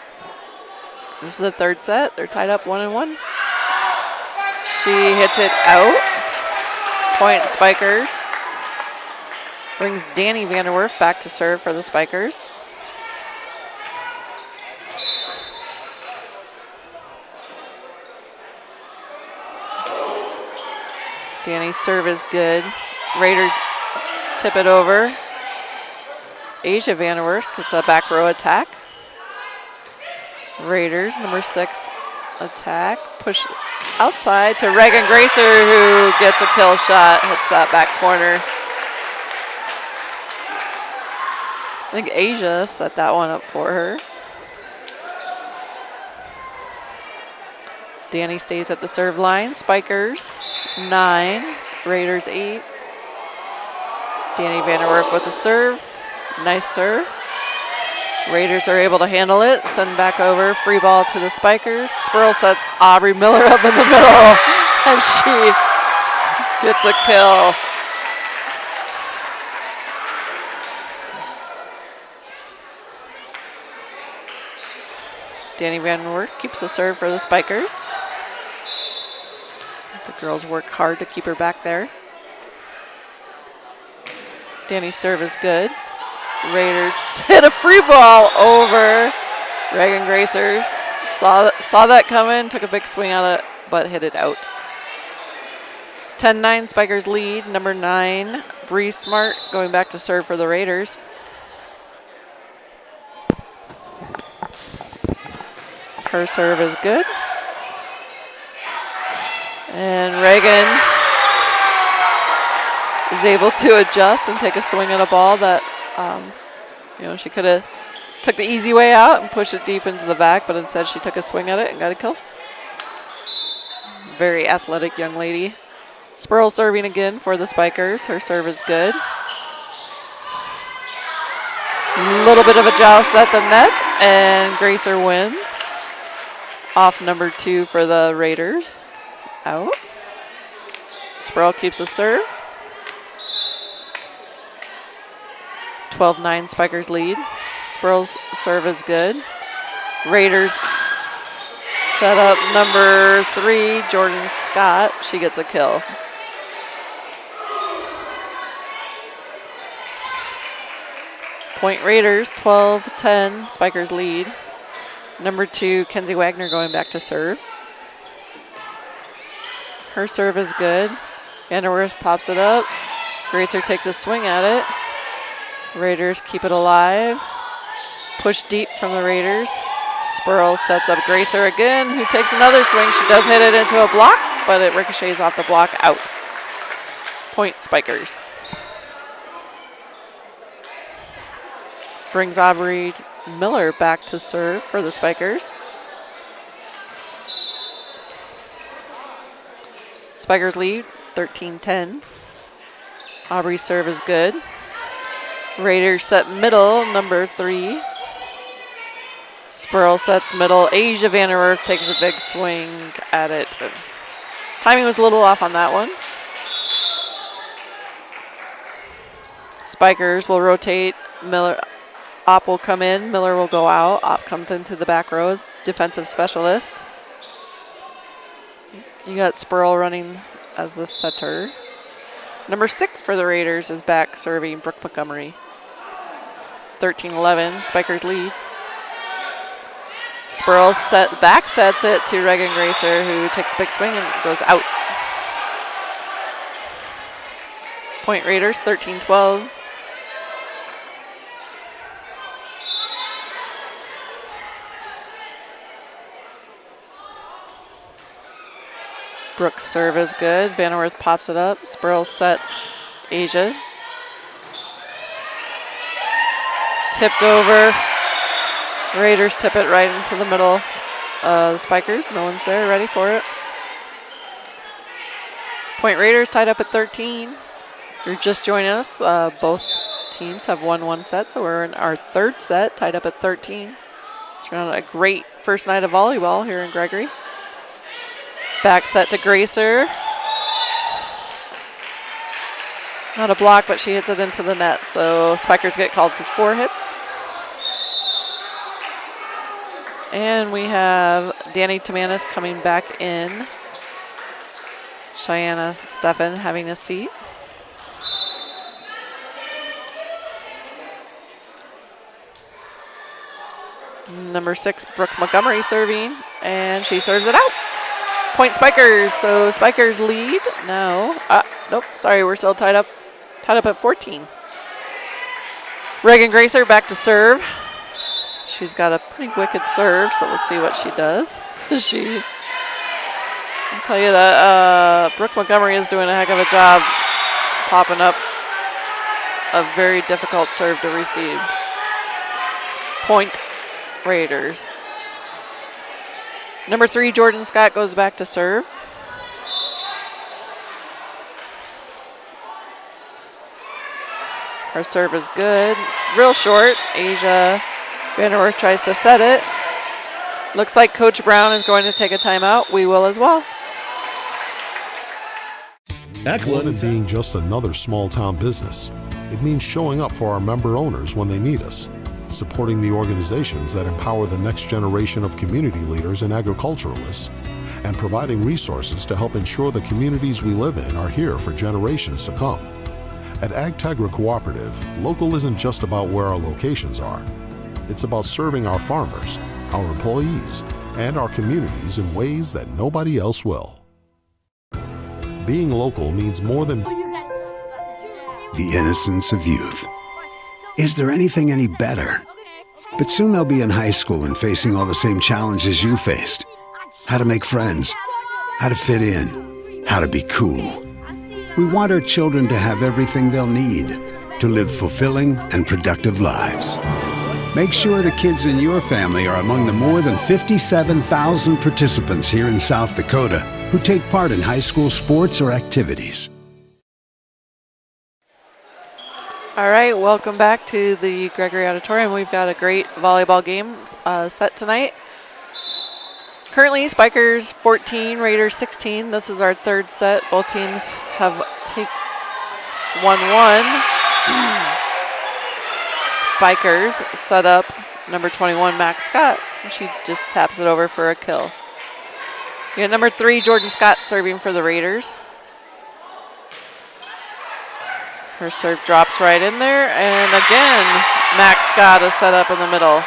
This is the third set. They're tied up 1-1. She hits it out. Point Spikers. Brings Danny Vanderwerf back to serve for the Spikers. Danny's serve is good. Raiders tip it over. Asia Vanderwerf gets a back row attack. Raiders, number 6, attack. Push outside to Reagan Gracer, who gets a kill shot, hits that back corner. I think Asia set that one up for her. Danny stays at the serve line. Spikers 9, Raiders 8. Danny Vanderwerf with the serve. Nice serve. Raiders are able to handle it. Send back over. Free ball to the Spikers. Spurl sets Aubrey Miller up in the middle, and she gets a kill. Danny Vanderwerf keeps the serve for the Spikers. The girls work hard to keep her back there. Danny's serve is good. Raiders hit a free ball over. Reagan Gracer saw that coming, took a big swing at it, but hit it out. 10-9 Spikers lead. Number 9, Bree Smart going back to serve for the Raiders. Her serve is good. And Reagan is able to adjust and take a swing at a ball that, she could have took the easy way out and pushed it deep into the back, but instead she took a swing at it and got a kill. Very athletic young lady. Spurl serving again for the Spikers. Her serve is good. A little bit of a joust at the net, and Gracer wins. Off number 2 for the Raiders. Out. Spurl keeps the serve. 12-9 Spikers lead. Spurl's serve is good. Raiders set up number 3, Jordan Scott. She gets a kill. Point Raiders, 12-10 Spikers lead. Number 2, Kenzie Wagner going back to serve. Her serve is good. Vanderwerf pops it up. Gracer takes a swing at it. Raiders keep it alive. Push deep from the Raiders. Spurl sets up Gracer again, who takes another swing. She does hit it into a block, but it ricochets off the block out. Point Spikers. Brings Aubrey Miller back to serve for the Spikers. Spikers lead 13-10. Aubrey's serve is good. Raiders set middle, number 3. Spurl sets middle. Asia Vanderwerf takes a big swing at it. Timing was a little off on that one. Spikers will rotate. Miller, Opp will come in. Miller will go out. Opp comes into the back row as defensive specialist. You got Spurl running as the setter. Number 6 for the Raiders is back serving Brooke Montgomery. 13-11, Spikers lead. Spurl back sets it to Reagan Gracer, who takes a big swing and goes out. Point Raiders, 13-12. Brooks' serve is good. Vanderwerf pops it up. Spurl sets Asia. Tipped over. Raiders tip it right into the middle. The Spikers, no one's there, ready for it. Point Raiders tied up at 13. You're just joining us. Both teams have won one set, so we're in our third set, tied up at 13. It's been a great first night of volleyball here in Gregory. Back set to Gracer. Not a block, but she hits it into the net. So Spikers get called for 4 hits. And we have Danny Tamanis coming back in. Cheyenne Steffen having a seat. Number 6, Brooke Montgomery serving, and she serves it out. Point Spikers, so Spikers lead. No, nope, sorry, we're still tied up at 14. Reagan Gracer back to serve. She's got a pretty wicked serve, so we'll see what she does. I'll tell you that Brooke Montgomery is doing a heck of a job popping up a very difficult serve to receive. Point Raiders. Number 3, Jordan Scott goes back to serve. Her serve is good. It's real short. Asia Vanderwerf tries to set it. Looks like Coach Brown is going to take a timeout. We will as well. More than being just another small-town business, it means showing up for our member owners when they need us, supporting the organizations that empower the next generation of community leaders and agriculturalists, and providing resources to help ensure the communities we live in are here for generations to come. At AgTegra Cooperative, local isn't just about where our locations are. It's about serving our farmers, our employees, and our communities in ways that nobody else will. Being local means more than The innocence of youth. Is there anything any better? But soon they'll be in high school and facing all the same challenges you faced. How to make friends, how to fit in, how to be cool. We want our children to have everything they'll need to live fulfilling and productive lives. Make sure the kids in your family are among the more than 57,000 participants here in South Dakota who take part in high school sports or activities. All right, welcome back to the Gregory Auditorium. We've got a great volleyball game set tonight. Currently, Spikers 14, Raiders 16. This is our third set. Both teams have won one. Spikers set up number 21, Max Scott. She just taps it over for a kill. You got number 3, Jordan Scott serving for the Raiders. Her serve drops right in there, and again, Max Scott is set up in the middle.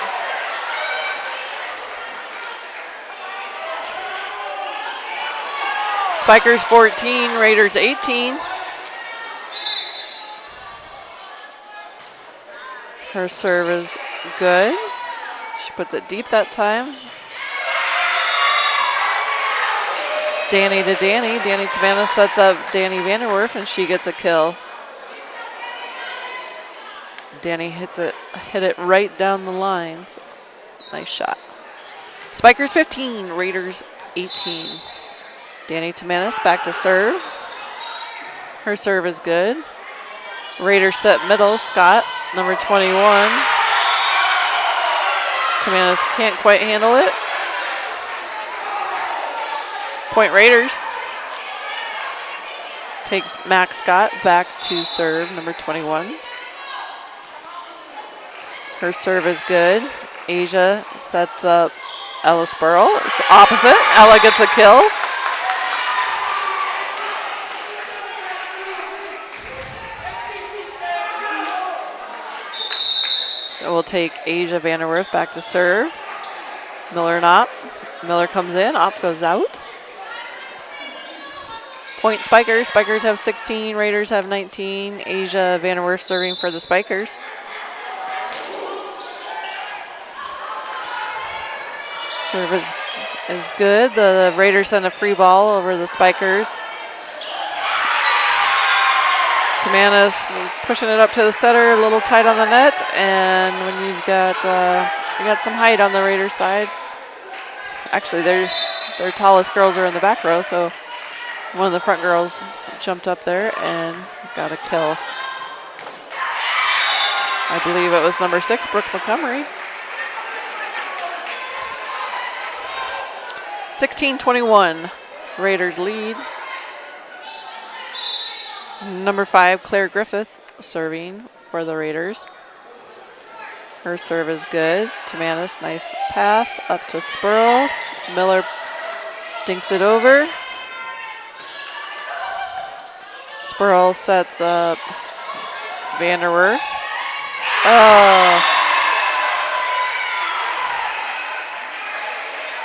Spikers 14, Raiders 18. Her serve is good. She puts it deep that time. Danny to Danny. Danny Tavana sets up Danny Vanderwerf, and she gets a kill. Danny hit it right down the lines. Nice shot. Spikers 15, Raiders 18. Danny Tamanis back to serve. Her serve is good. Raiders set middle. Scott, number 21. Tamanis can't quite handle it. Point Raiders. Takes Max Scott back to serve, number 21. Her serve is good. Asia sets up Ella Spurl. It's opposite. Ella gets a kill. It will take Asia Vanderwerf back to serve. Miller and Opp. Miller comes in. Opp goes out. Point Spikers. Spikers have 16. Raiders have 19. Asia Vanderwerf serving for the Spikers. Service is good. The Raiders send a free ball over the Spikers. Tamanis pushing it up to the center, a little tight on the net, and when you've got you got some height on the Raiders side. Actually, their tallest girls are in the back row, so one of the front girls jumped up there and got a kill. I believe it was number 6, Brooke Montgomery. 16-21, Raiders lead. Number 5, Claire Griffith, serving for the Raiders. Her serve is good. Tamanis, nice pass up to Spurl. Miller dinks it over. Spurl sets up Vanderwerf. Oh.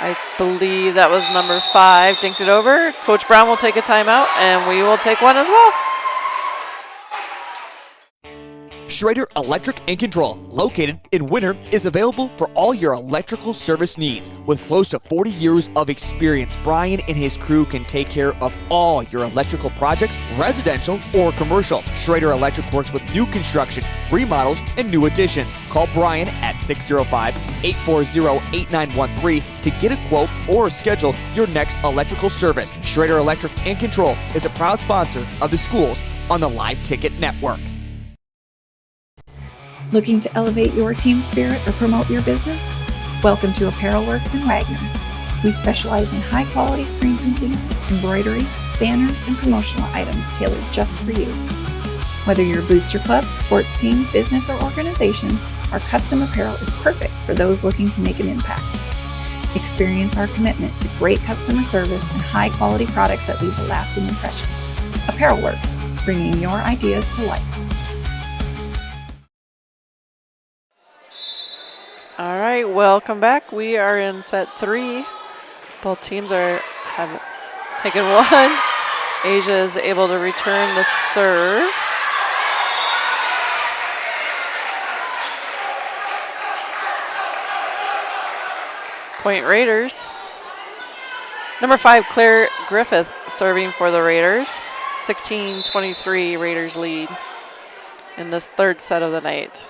I believe that was number 5. Dinked it over. Coach Brown will take a timeout, and we will take one as well. Schrader Electric and Control, located in Winter, is available for all your electrical service needs. With close to 40 years of experience, Brian and his crew can take care of all your electrical projects, residential or commercial. Schrader Electric works with new construction, remodels, and new additions. Call Brian at 605-840-8913 to get a quote or schedule your next electrical service. Schrader Electric and Control is a proud sponsor of the schools on the Live Ticket Network. Looking to elevate your team spirit or promote your business? Welcome to Apparel Works in Wagner. We specialize in high-quality screen printing, embroidery, banners, and promotional items tailored just for you. Whether you're a booster club, sports team, business, or organization, our custom apparel is perfect for those looking to make an impact. Experience our commitment to great customer service and high-quality products that leave a lasting impression. Apparel Works, bringing your ideas to life. All right, welcome back. We are in set 3. Both teams have taken one. Asia is able to return the serve. Point Raiders. Number 5, Claire Griffith, serving for the Raiders. 16-23, Raiders lead in this third set of the night.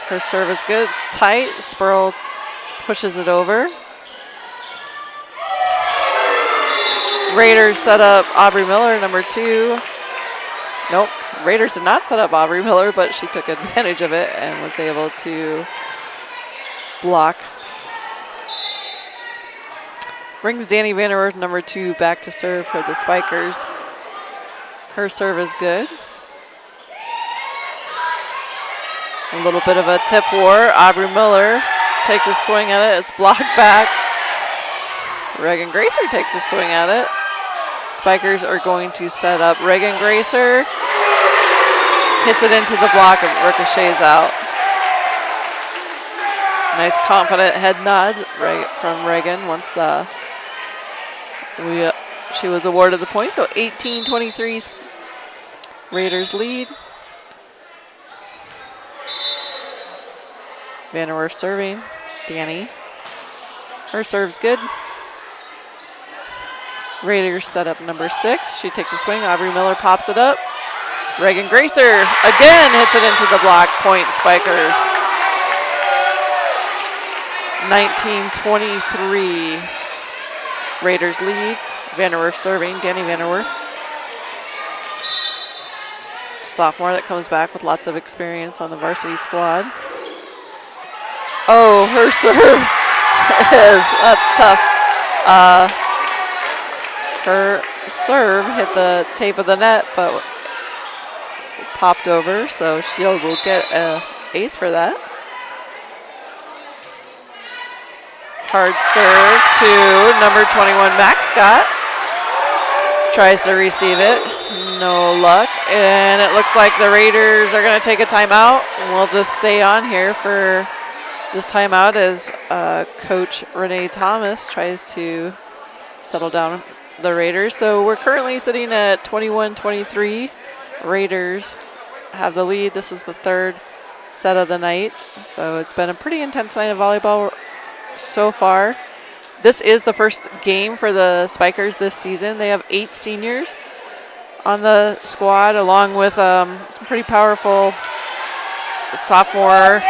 Her serve is good. It's tight. Spurl pushes it over. Raiders set up Aubrey Miller, number 2. Nope. Raiders did not set up Aubrey Miller, but she took advantage of it and was able to block. Brings Danny Vanderwerf, number 2, back to serve for the Spikers. Her serve is good. A little bit of a tip war. Aubrey Miller takes a swing at it. It's blocked back. Reagan Gracer takes a swing at it. Spikers are going to set up Reagan Gracer. Hits it into the block and ricochets out. Nice confident head nod from Reagan once she was awarded the point. So 18-23 Raiders lead. Vanderwerf serving. Danny. Her serve's good. Raiders set up number 6. She takes a swing. Aubrey Miller pops it up. Reagan Gracer again hits it into the block. Point Spikers. 19-23. Raiders lead. Vanderwerf serving. Danny Vanderwerf. Sophomore that comes back with lots of experience on the varsity squad. Oh, her serve that's tough. Her serve hit the tape of the net, but popped over, so Shield will get an ace for that. Hard serve to number 21, Max Scott. Tries to receive it, no luck, and it looks like the Raiders are going to take a timeout. We'll just stay on here for this timeout as Coach Renee Thomas tries to settle down the Raiders. So we're currently sitting at 21-23. Raiders have the lead. This is the third set of the night, so it's been a pretty intense night of volleyball so far. This is the first game for the Spikers this season. They have 8 seniors on the squad, along with some pretty powerful sophomore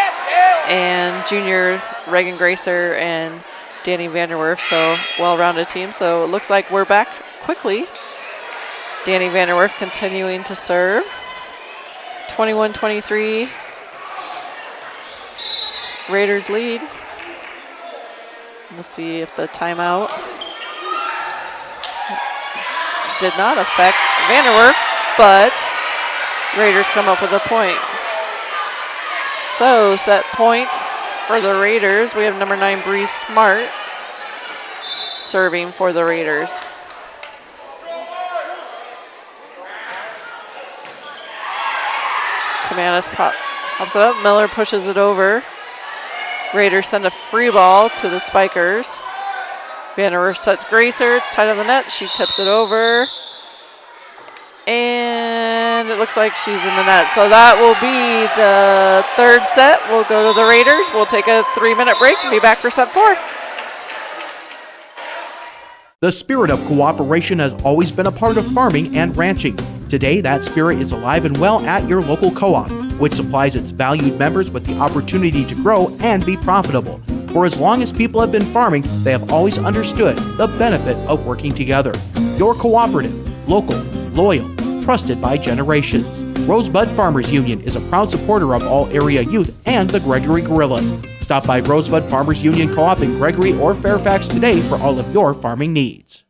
and junior Reagan Gracer and Danny Vanderwerf, so well-rounded team. So it looks like we're back quickly. Danny Vanderwerf continuing to serve. 21-23. Raiders lead. We'll see if the timeout did not affect Vanderwerf, but Raiders come up with a point. So set point for the Raiders. We have number 9, Bree Smart, serving for the Raiders. Tamanis pops it up. Miller pushes it over. Raiders send a free ball to the Spikers. Vanderwerf sets Gracer. It's tight on the net. She tips it over. And it looks like she's in the net. So that will be the third set. We'll go to the Raiders. We'll take a 3-minute break and be back for set 4. The spirit of cooperation has always been a part of farming and ranching. Today, that spirit is alive and well at your local co-op, which supplies its valued members with the opportunity to grow and be profitable. For as long as people have been farming, they have always understood the benefit of working together. Your cooperative, local, loyal, trusted by generations. Rosebud Farmers Union is a proud supporter of all area youth and the Gregory Gorillas. Stop by Rosebud Farmers Union Co-op in Gregory or Fairfax today for all of your farming needs.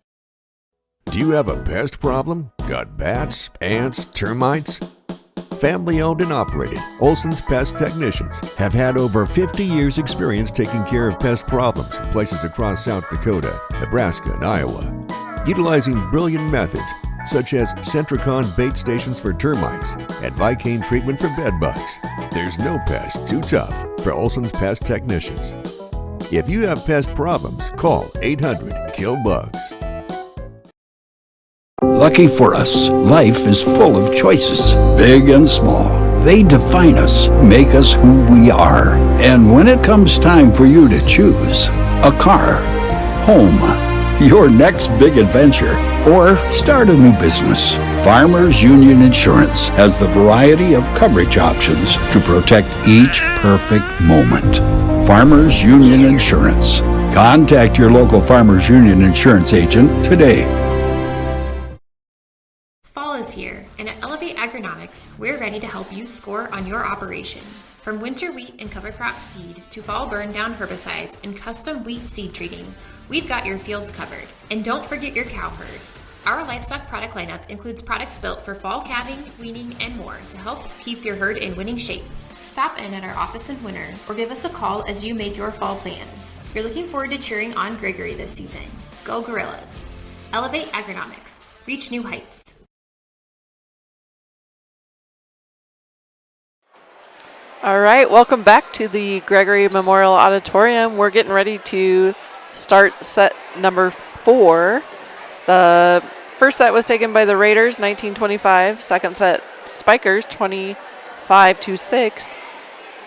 Do you have a pest problem? Got bats, ants, termites? Family owned and operated, Olson's Pest Technicians have had over 50 years experience taking care of pest problems in places across South Dakota, Nebraska, and Iowa. Utilizing brilliant methods such as Centricon bait stations for termites and Vicane treatment for bed bugs. There's no pest too tough for Olson's Pest Technicians. If you have pest problems, call 800-KILL-BUGS. Lucky for us, life is full of choices, big and small. They define us, make us who we are. And when it comes time for you to choose, a car, home, your next big adventure, or start a new business, Farmers Union Insurance has the variety of coverage options to protect each perfect moment. Farmers Union Insurance. Contact your local Farmers Union Insurance agent today. Fall is here, and at Elevate Agronomics, we're ready to help you score on your operation. From winter wheat and cover crop seed to fall burn down herbicides and custom wheat seed treating, we've got your fields covered. And don't forget your cow herd. Our livestock product lineup includes products built for fall calving, weaning, and more to help keep your herd in winning shape. Stop in at our office in winter or give us a call as you make your fall plans. You're looking forward to cheering on Gregory this season. Go Gorillas. Elevate Agronomics. Reach new heights. All right, welcome back to the Gregory Memorial Auditorium. We're getting ready to start set number 4. The first set was taken by the Raiders, 19-25. Second set, Spikers, 25-6.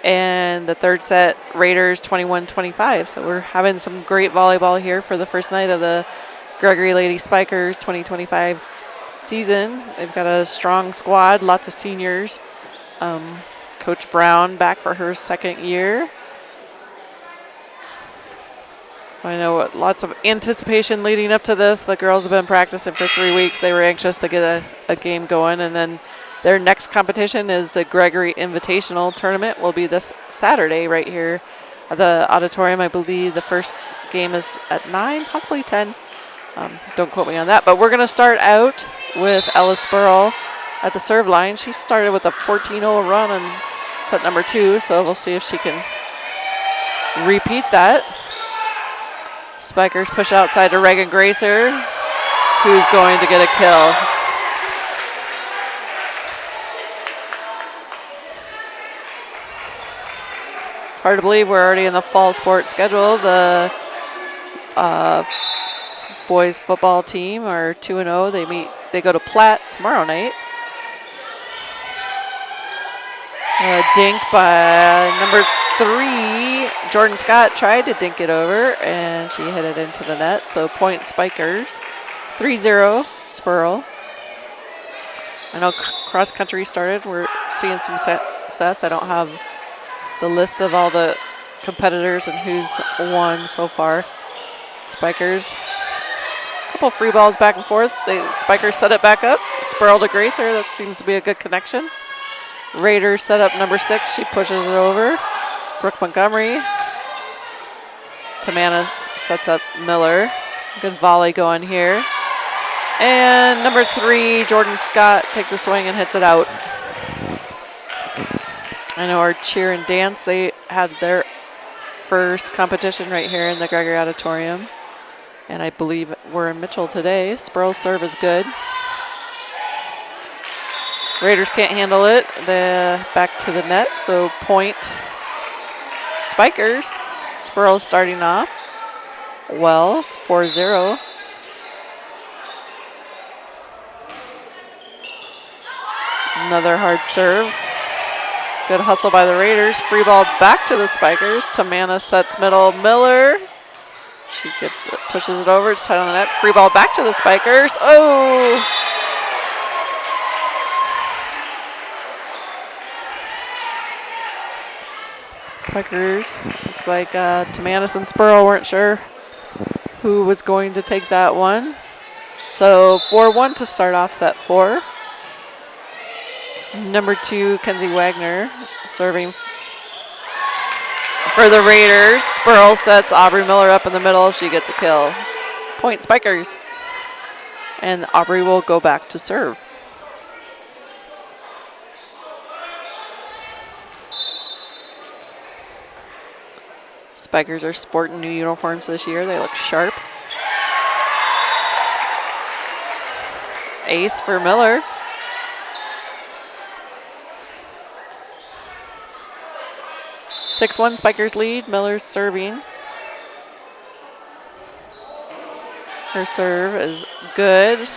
And the third set, Raiders, 21-25. So we're having some great volleyball here for the first night of the Gregory Lady Spikers 2025 season. They've got a strong squad, lots of seniors. Coach Brown back for her second year. So I know lots of anticipation leading up to this. The girls have been practicing for 3 weeks. They were anxious to get a game going. And then their next competition is the Gregory Invitational Tournament. Will be this Saturday right here at the auditorium. I believe the first game is at 9, possibly 10. Don't quote me on that. But we're going to start out with Ella Spurl at the serve line. She started with a 14-0 run on set number 2, so we'll see if she can repeat that. Spikers push outside to Reagan Gracer, who's going to get a kill. It's hard to believe we're already in the fall sports schedule. The boys football team are 2-0. They go to Platte tomorrow night. A dink by number 3, Jordan Scott tried to dink it over, and she hit it into the net. So point Spikers, 3-0 Spurl. I know cross country started. We're seeing some success. I don't have the list of all the competitors and who's won so far. Spikers, a couple free balls back and forth. The Spikers set it back up. Spurl to Gracer. That seems to be a good connection. Raiders set up number 6. She pushes it over. Brooke Montgomery. Tamana sets up Miller. Good volley going here. And number 3, Jordan Scott, takes a swing and hits it out. I know our cheer and dance, they had their first competition right here in the Gregory Auditorium. And I believe we're in Mitchell today. Spurl's serve is good. Raiders can't handle it. Back to the net, so point Spikers. Spurl starting off well. It's 4-0. Another hard serve. Good hustle by the Raiders. Free ball back to the Spikers. Tamana sets middle. Miller. She gets it, pushes it over. It's tight on the net. Free ball back to the Spikers. Oh! Spikers, looks like Tamanis and Spurl weren't sure who was going to take that one. So 4-1 to start off set 4. Number 2, Kenzie Wagner, serving for the Raiders. Spurl sets Aubrey Miller up in the middle. She gets a kill. Point Spikers. And Aubrey will go back to serve. Spikers are sporting new uniforms this year. They look sharp. Ace for Miller. (6-1) Spikers lead. Miller's serving. Her serve is good.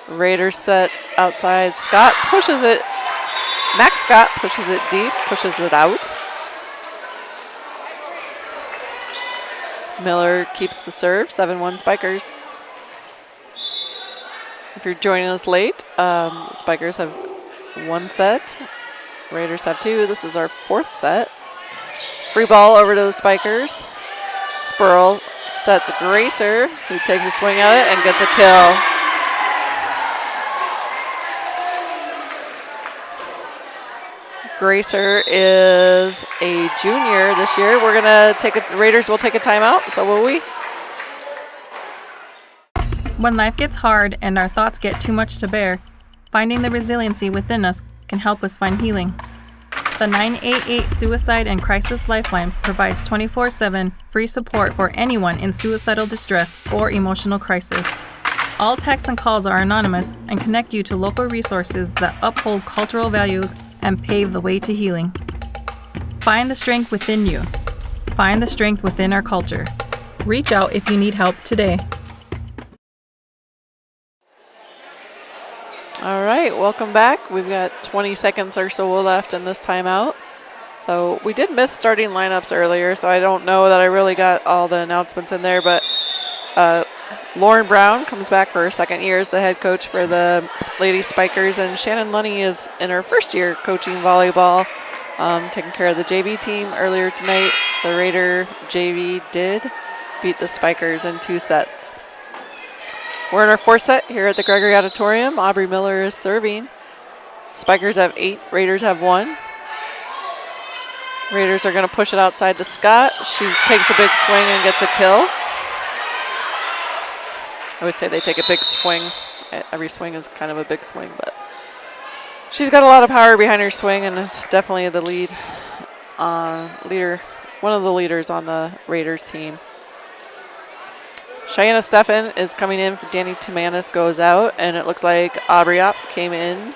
Raiders set outside. Scott pushes it. Max Scott pushes it deep, pushes it out. Miller keeps the serve, 7-1 Spikers. If you're joining us late, Spikers have 1 set. Raiders have 2. This is our 4th set. Free ball over to the Spikers. Spurl sets Gracer, who takes a swing at it and gets a kill. Gracer is a junior this year. We're gonna Raiders will take a timeout, so will we? When life gets hard and our thoughts get too much to bear, finding the resiliency within us can help us find healing. The 988 Suicide and Crisis Lifeline provides 24/7 free support for anyone in suicidal distress or emotional crisis. All texts and calls are anonymous and connect you to local resources that uphold cultural values and pave the way to healing. Find the strength within you. Find the strength within our culture. Reach out if you need help today. All right, welcome back. We've got 20 seconds or so left in this timeout. So we did miss starting lineups earlier, so I don't know that I really got all the announcements in there, but Lauren Brown comes back for her second year as the head coach for the Lady Spikers, and Shannon Lunny is in her first year coaching volleyball, taking care of the JV team. Earlier tonight, the Raider JV did beat the Spikers in 2 sets. We're in our 4th set here at the Gregory Auditorium. Aubrey Miller is serving. Spikers have 8, Raiders have 1. Raiders are going to push it outside to Scott. She takes a big swing and gets a kill. I always say they take a big swing. Every swing is kind of a big swing, but she's got a lot of power behind her swing and is definitely the leader, one of the leaders on the Raiders team. Cheyenne Steffen is coming in. Danny Timanis goes out, and it looks like Aubrey Opp came in.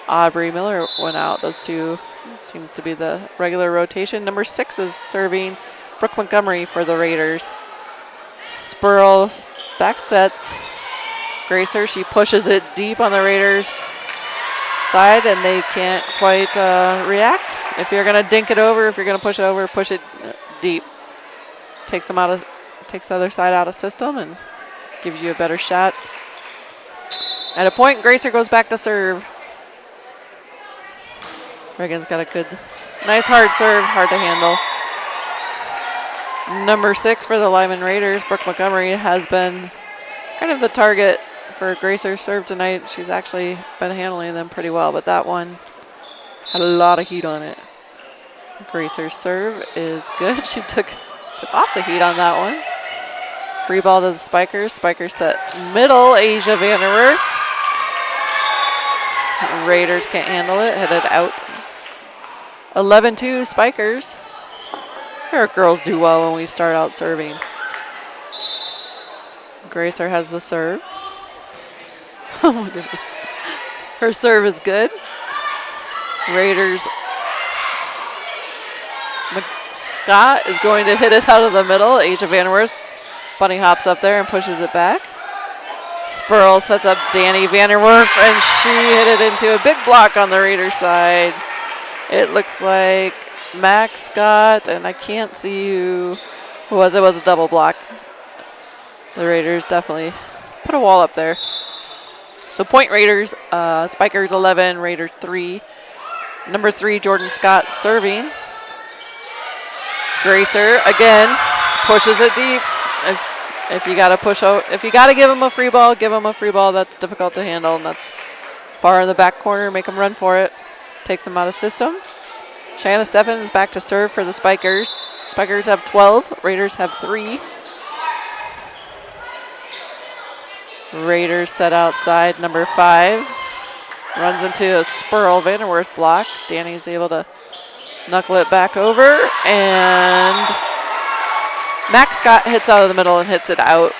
Aubrey Miller went out. Those two seems to be the regular rotation. Number 6 is serving Brooke Montgomery for the Raiders. Spurl back sets Gracer. She pushes it deep on the Raiders side, and they can't quite react. If you're going to dink it over, if you're going to push it over, push it deep. Takes the other side out of system and gives you a better shot. At a point, Gracer goes back to serve. Reagan's got a good, nice hard serve, hard to handle. Number 6 for the Lyman Raiders, Brooke Montgomery, has been kind of the target for Gracer's serve tonight. She's actually been handling them pretty well, but that one had a lot of heat on it. Gracer's serve is good. She took off the heat on that one. Free ball to the Spikers. Spikers set middle, Asia Vanderwerf. Raiders can't handle it, hit it out. 11-2 Spikers. Our girls do well when we start out serving. Gracer has the serve. Oh my goodness. Her serve is good. Raiders. Scott is going to hit it out of the middle. Asia Vanderwerf bunny hops up there and pushes it back. Spurl sets up Danny Vanderwerf, and she hit it into a big block on the Raiders side. It looks like Max Scott, and I can't see who was. It was a double block. The Raiders definitely put a wall up there. So point Raiders, Spikers 11, Raiders 3. Number 3, Jordan Scott serving. Gracer again pushes it deep. If you gotta push out, if you gotta give them a free ball, give them a free ball. That's difficult to handle, and that's far in the back corner. Make them run for it. Takes them out of system. Shanna Steffens back to serve for the Spikers. Spikers have 12. Raiders have 3. Raiders set outside. Number 5 runs into a Spurl Vanderwerf block. Danny's able to knuckle it back over, and Max Scott hits out of the middle and hits it out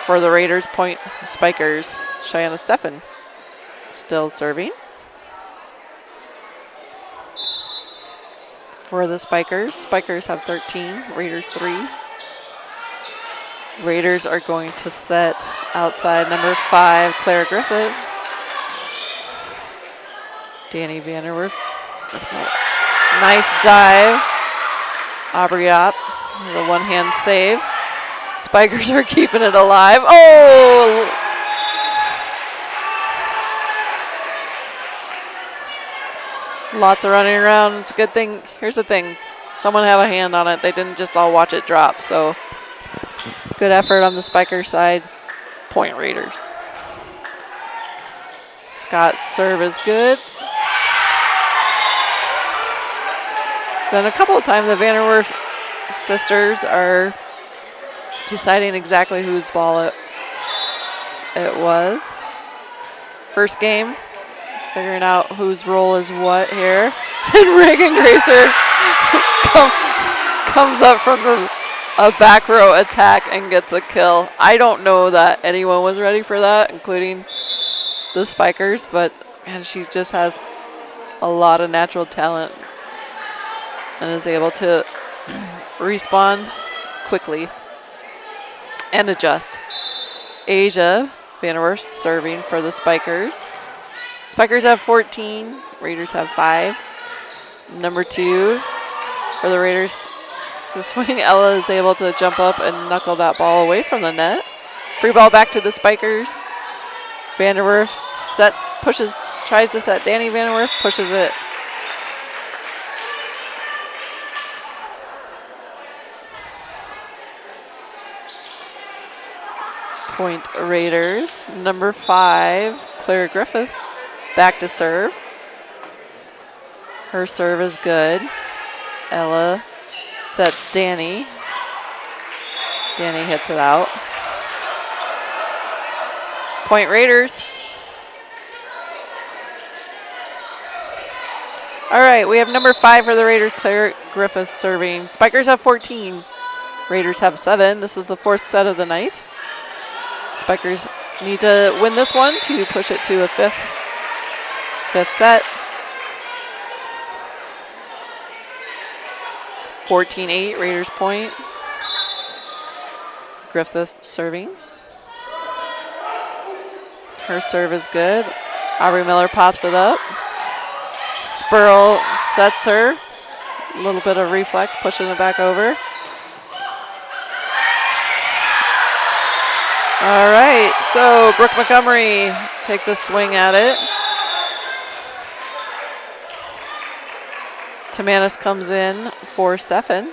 for the Raiders. Point Spikers. Cheyenne Steffen still serving. For the Spikers. Spikers have 13, Raiders 3. Raiders are going to set outside number 5, Claire Griffith. Danny Vanderwerf. Nice dive. Aubrey Opp with a one-hand save. Spikers are keeping it alive. Oh! Lots of running around. It's a good thing. Here's the thing. Someone had a hand on it. They didn't just all watch it drop. So good effort on the Spiker side. Point Raiders. Scott's serve is good. It's been a couple of times the Vanderwerf sisters are deciding exactly whose ball it was. First game. Figuring out whose role is what here. And Reagan Gracer comes up from a back row attack and gets a kill. I don't know that anyone was ready for that, including the Spikers, but man, she just has a lot of natural talent and is able to respond quickly and adjust. Asia Vanderwerf serving for the Spikers. Spikers have 14, Raiders have 5. Number 2 for the Raiders, the swing. Ella is able to jump up and knuckle that ball away from the net. Free ball back to the Spikers. Vanderwerf tries to set Danny Vanderwerf, pushes it. Point Raiders. Number 5, Claire Griffith, back to serve. Her serve is good. Ella sets Danny. Danny hits it out. Point Raiders. All right, we have number 5 for the Raiders, Claire Griffith serving. Spikers have 14. Raiders have 7. This is the 4th set of the night. Spikers need to win this one to push it to a fifth set. 14-8, Raiders point. Griffith serving. Her serve is good. Aubrey Miller pops it up. Spurl sets her. A little bit of reflex, pushing it back over. All right, so Brooke Montgomery takes a swing at it. Tamanis comes in for Stefan.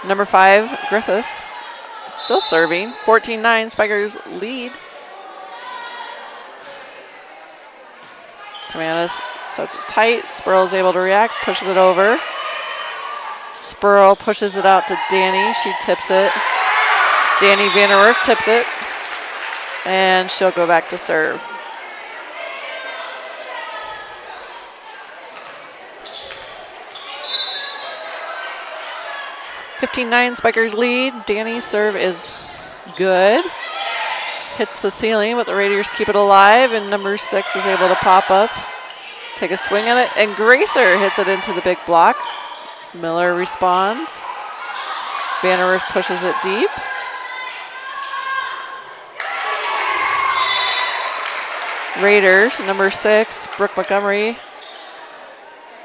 Number 5, Griffith, still serving. 14-9, Spikers lead. Tamanis sets it tight. Spurl is able to react, pushes it over. Spurl pushes it out to Danny. She tips it. Danny Vanderwerf tips it. And she'll go back to serve. (15-9) Spikers lead. Danny's serve is good. Hits the ceiling, but the Raiders keep it alive, and number 6 is able to pop up, take a swing at it, and Gracer hits it into the big block. Miller responds. Vanderwerf pushes it deep. Raiders, number 6, Brooke Montgomery,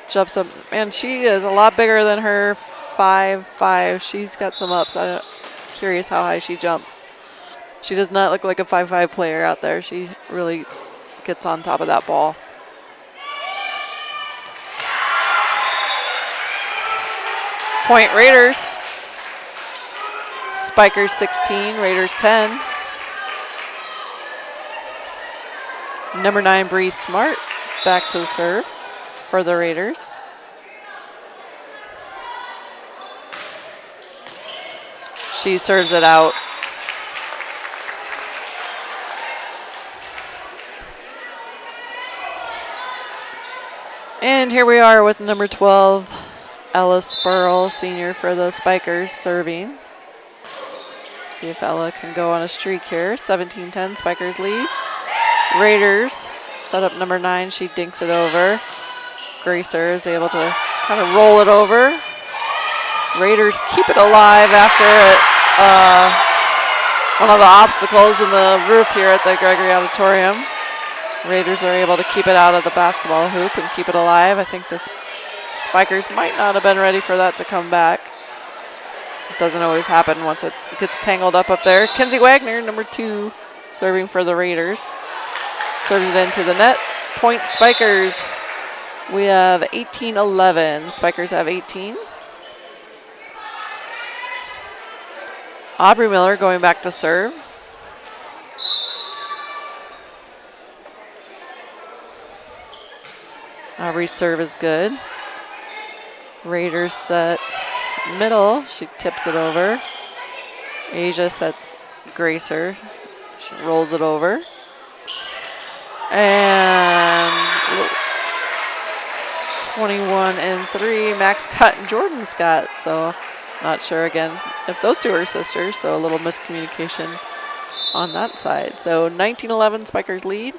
jumps up, and she is a lot bigger than her 5'5". She's got some ups. I'm curious how high she jumps. She does not look like a 5'5" player out there. She really gets on top of that ball. Point Raiders. Spikers 16, Raiders 10. Number 9, Bree Smart, back to the serve for the Raiders. She serves it out. And here we are with number 12, Ella Spurl, senior for the Spikers, serving. See if Ella can go on a streak here. 17-10, Spikers lead. Raiders set up number 9. She dinks it over. Gracer is able to kind of roll it over. Raiders keep it alive after one of the obstacles in the roof here at the Gregory Auditorium. Raiders are able to keep it out of the basketball hoop and keep it alive. I think the Spikers might not have been ready for that to come back. It doesn't always happen once it gets tangled up there. Kenzie Wagner, number 2, serving for the Raiders. Serves it into the net. Point Spikers. We have 18-11. Spikers have 18. Aubrey Miller going back to serve. Aubrey's serve is good. Raiders set middle. She tips it over. Asia sets Gracer. She rolls it over. And 21-3, Max Scott and Jordan Scott. So not sure again if those two are sisters. So a little miscommunication on that side. So 19-11, Spikers lead.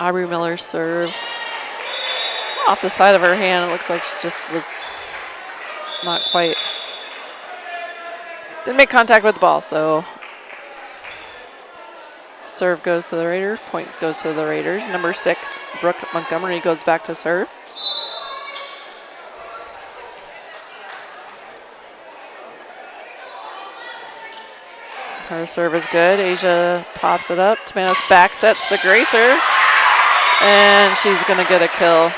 Aubrey Miller's serve off the side of her hand. It looks like she just was not quite, didn't make contact with the ball. So serve goes to the Raiders. Point goes to the Raiders. Number 6, Brooke Montgomery, goes back to serve. Her serve is good. Asia pops it up. Tamanus back sets to Gracer. And she's going to get a kill.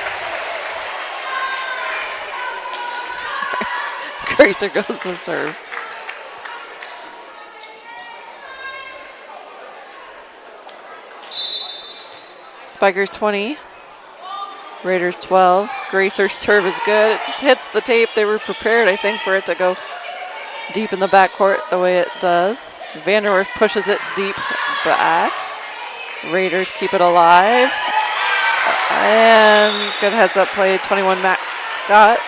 Gracer goes to serve. Spikers 20. Raiders 12. Gracer's serve is good. It just hits the tape. They were prepared, I think, for it to go deep in the backcourt the way it does. Vanderwerf pushes it deep back. Raiders keep it alive. And good heads-up play. 21 Max Scott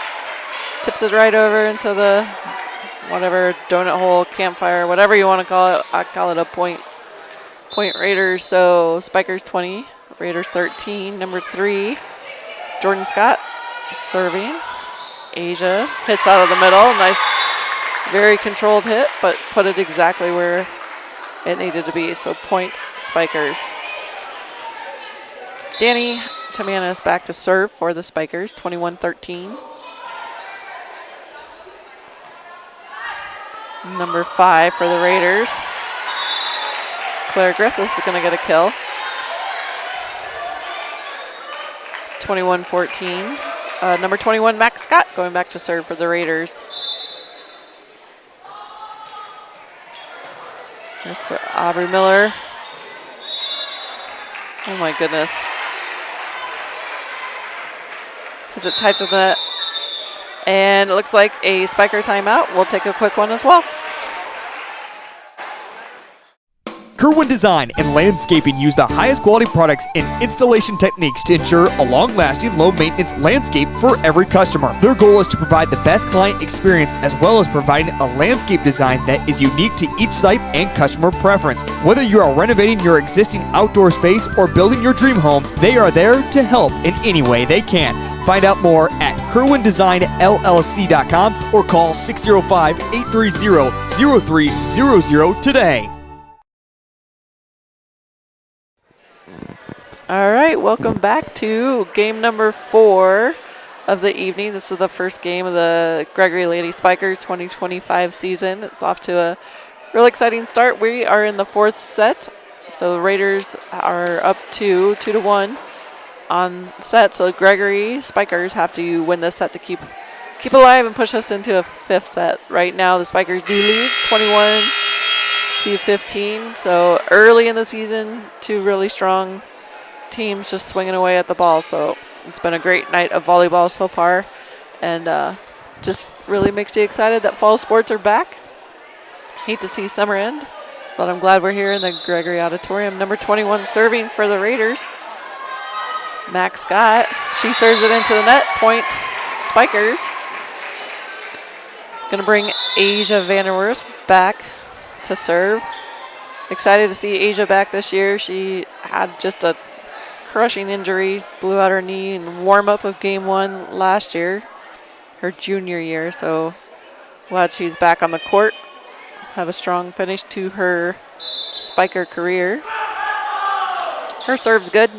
tips it right over into the whatever donut hole, campfire, whatever you want to call it. I call it a point Raiders. So Spikers 20, Raiders 13. Number 3, Jordan Scott serving. Asia hits out of the middle. Nice, very controlled hit, but put it exactly where it needed to be. So point Spikers. Danny Tamanus back to serve for the Spikers, 21-13. Number 5 for the Raiders. Claire Griffiths is going to get a kill. 21-14. Number 21, Max Scott, going back to serve for the Raiders. There's Aubrey Miller. Oh my goodness. Is it tight to the net? And it looks like a Spiker timeout. We'll take a quick one as well. Kerwin Design and Landscaping use the highest quality products and installation techniques to ensure a long-lasting, low-maintenance landscape for every customer. Their goal is to provide the best client experience as well as providing a landscape design that is unique to each site and customer preference. Whether you are renovating your existing outdoor space or building your dream home, they are there to help in any way they can. Find out more at KerwinDesignLLC.com or call 605-830-0300 today. All right, welcome back to game number 4 of the evening. This is the first game of the Gregory Lady Spikers 2025 season. It's off to a real exciting start. We are in the 4th set, so the Raiders are up 2-1 on set. So Gregory Spikers have to win this set to keep alive and push us into a 5th set. Right now, the Spikers do lead 21-15. So early in the season, 2 really strong teams just swinging away at the ball. So it's been a great night of volleyball so far, and just really makes you excited that fall sports are back. Hate to see summer end, but I'm glad we're here in the Gregory Auditorium. Number 21 serving for the Raiders, Max Scott. She serves it into the net. Point Spikers. Gonna bring Asia Vanderwerf back to serve. Excited to see Asia back this year. She had just a crushing injury, blew out her knee in warm-up of game 1 last year, her junior year. So glad she's back on the court. Have a strong finish to her Spiker career. Her serve's good.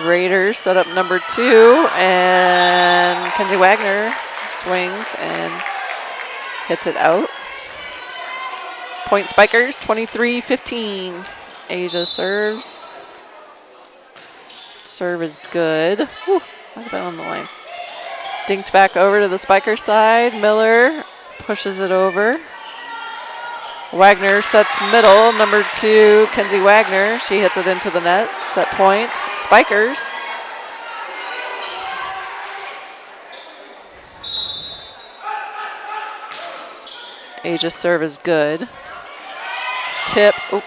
Raiders set up number 2, and Kenzie Wagner swings and hits it out. Point Spikers, 23-15. Asia serves. Serve is good. Whew, might have been on the line. Dinked back over to the Spiker side. Miller pushes it over. Wagner sets middle. Number 2, Kenzie Wagner. She hits it into the net. Set point. Spikers. Asia's serve is good. Tip. Oop.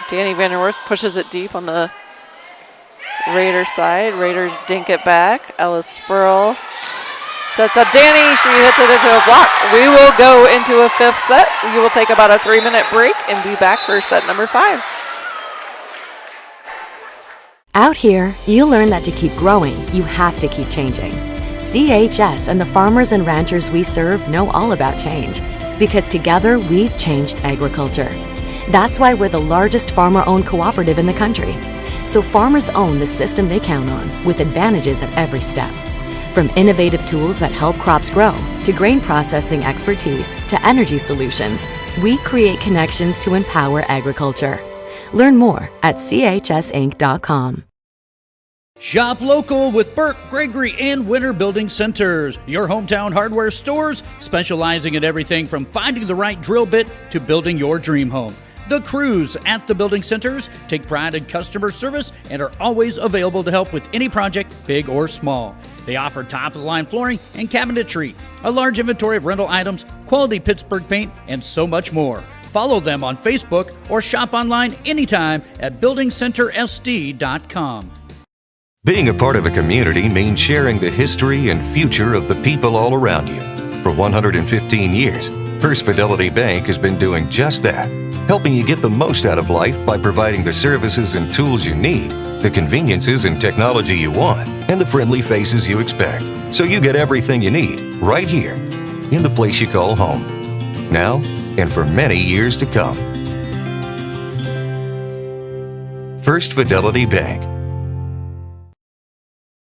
Danny Vanderwerf pushes it deep on the Raiders side. Raiders dink it back. Ellis Spurl sets up Danny. She hits it into a block. We will go into a 5th set. We will take about a 3-minute break and be back for set number 5. Out here, you learn that to keep growing, you have to keep changing. CHS and the farmers and ranchers we serve know all about change, because together we've changed agriculture. That's why we're the largest farmer-owned cooperative in the country. So farmers own the system they count on, with advantages at every step. From innovative tools that help crops grow, to grain processing expertise, to energy solutions, we create connections to empower agriculture. Learn more at chsinc.com. Shop local with Burke, Gregory, and Winter Building Centers, your hometown hardware stores specializing in everything from finding the right drill bit to building your dream home. The crews at the building centers take pride in customer service and are always available to help with any project, big or small. They offer top-of-the-line flooring and cabinetry, a large inventory of rental items, quality Pittsburgh paint, and so much more. Follow them on Facebook or shop online anytime at buildingcentersd.com. Being a part of a community means sharing the history and future of the people all around you. For 115 years, First Fidelity Bank has been doing just that, helping you get the most out of life by providing the services and tools you need, the conveniences and technology you want, and the friendly faces you expect. So you get everything you need right here in the place you call home. Now and for many years to come. First Fidelity Bank.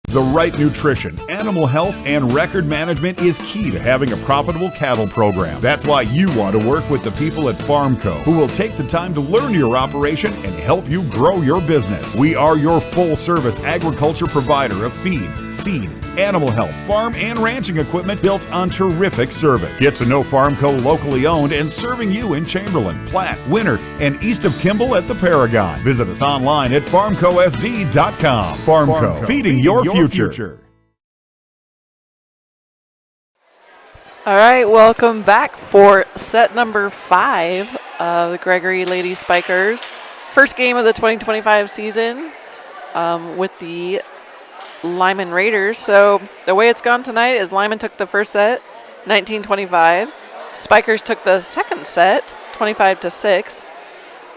The right nutrition, animal health, and record management is key to having a profitable cattle program. That's why you want to work with the people at Farmco, who will take the time to learn your operation and help you grow your business. We are your full-service agriculture provider of feed, seed, animal health, farm, and ranching equipment built on terrific service. Get to know Farmco locally owned and serving you in Chamberlain, Platte, Winter, and east of Kimball at the Paragon. Visit us online at farmcosd.com. Farmco, feeding your future. All right, welcome back for set number 5 of the Gregory Lady Spikers. First game of the 2025 season with the Lyman Raiders. So the way it's gone tonight is Lyman took the first set, 19-25. Spikers took the second set, 25-6.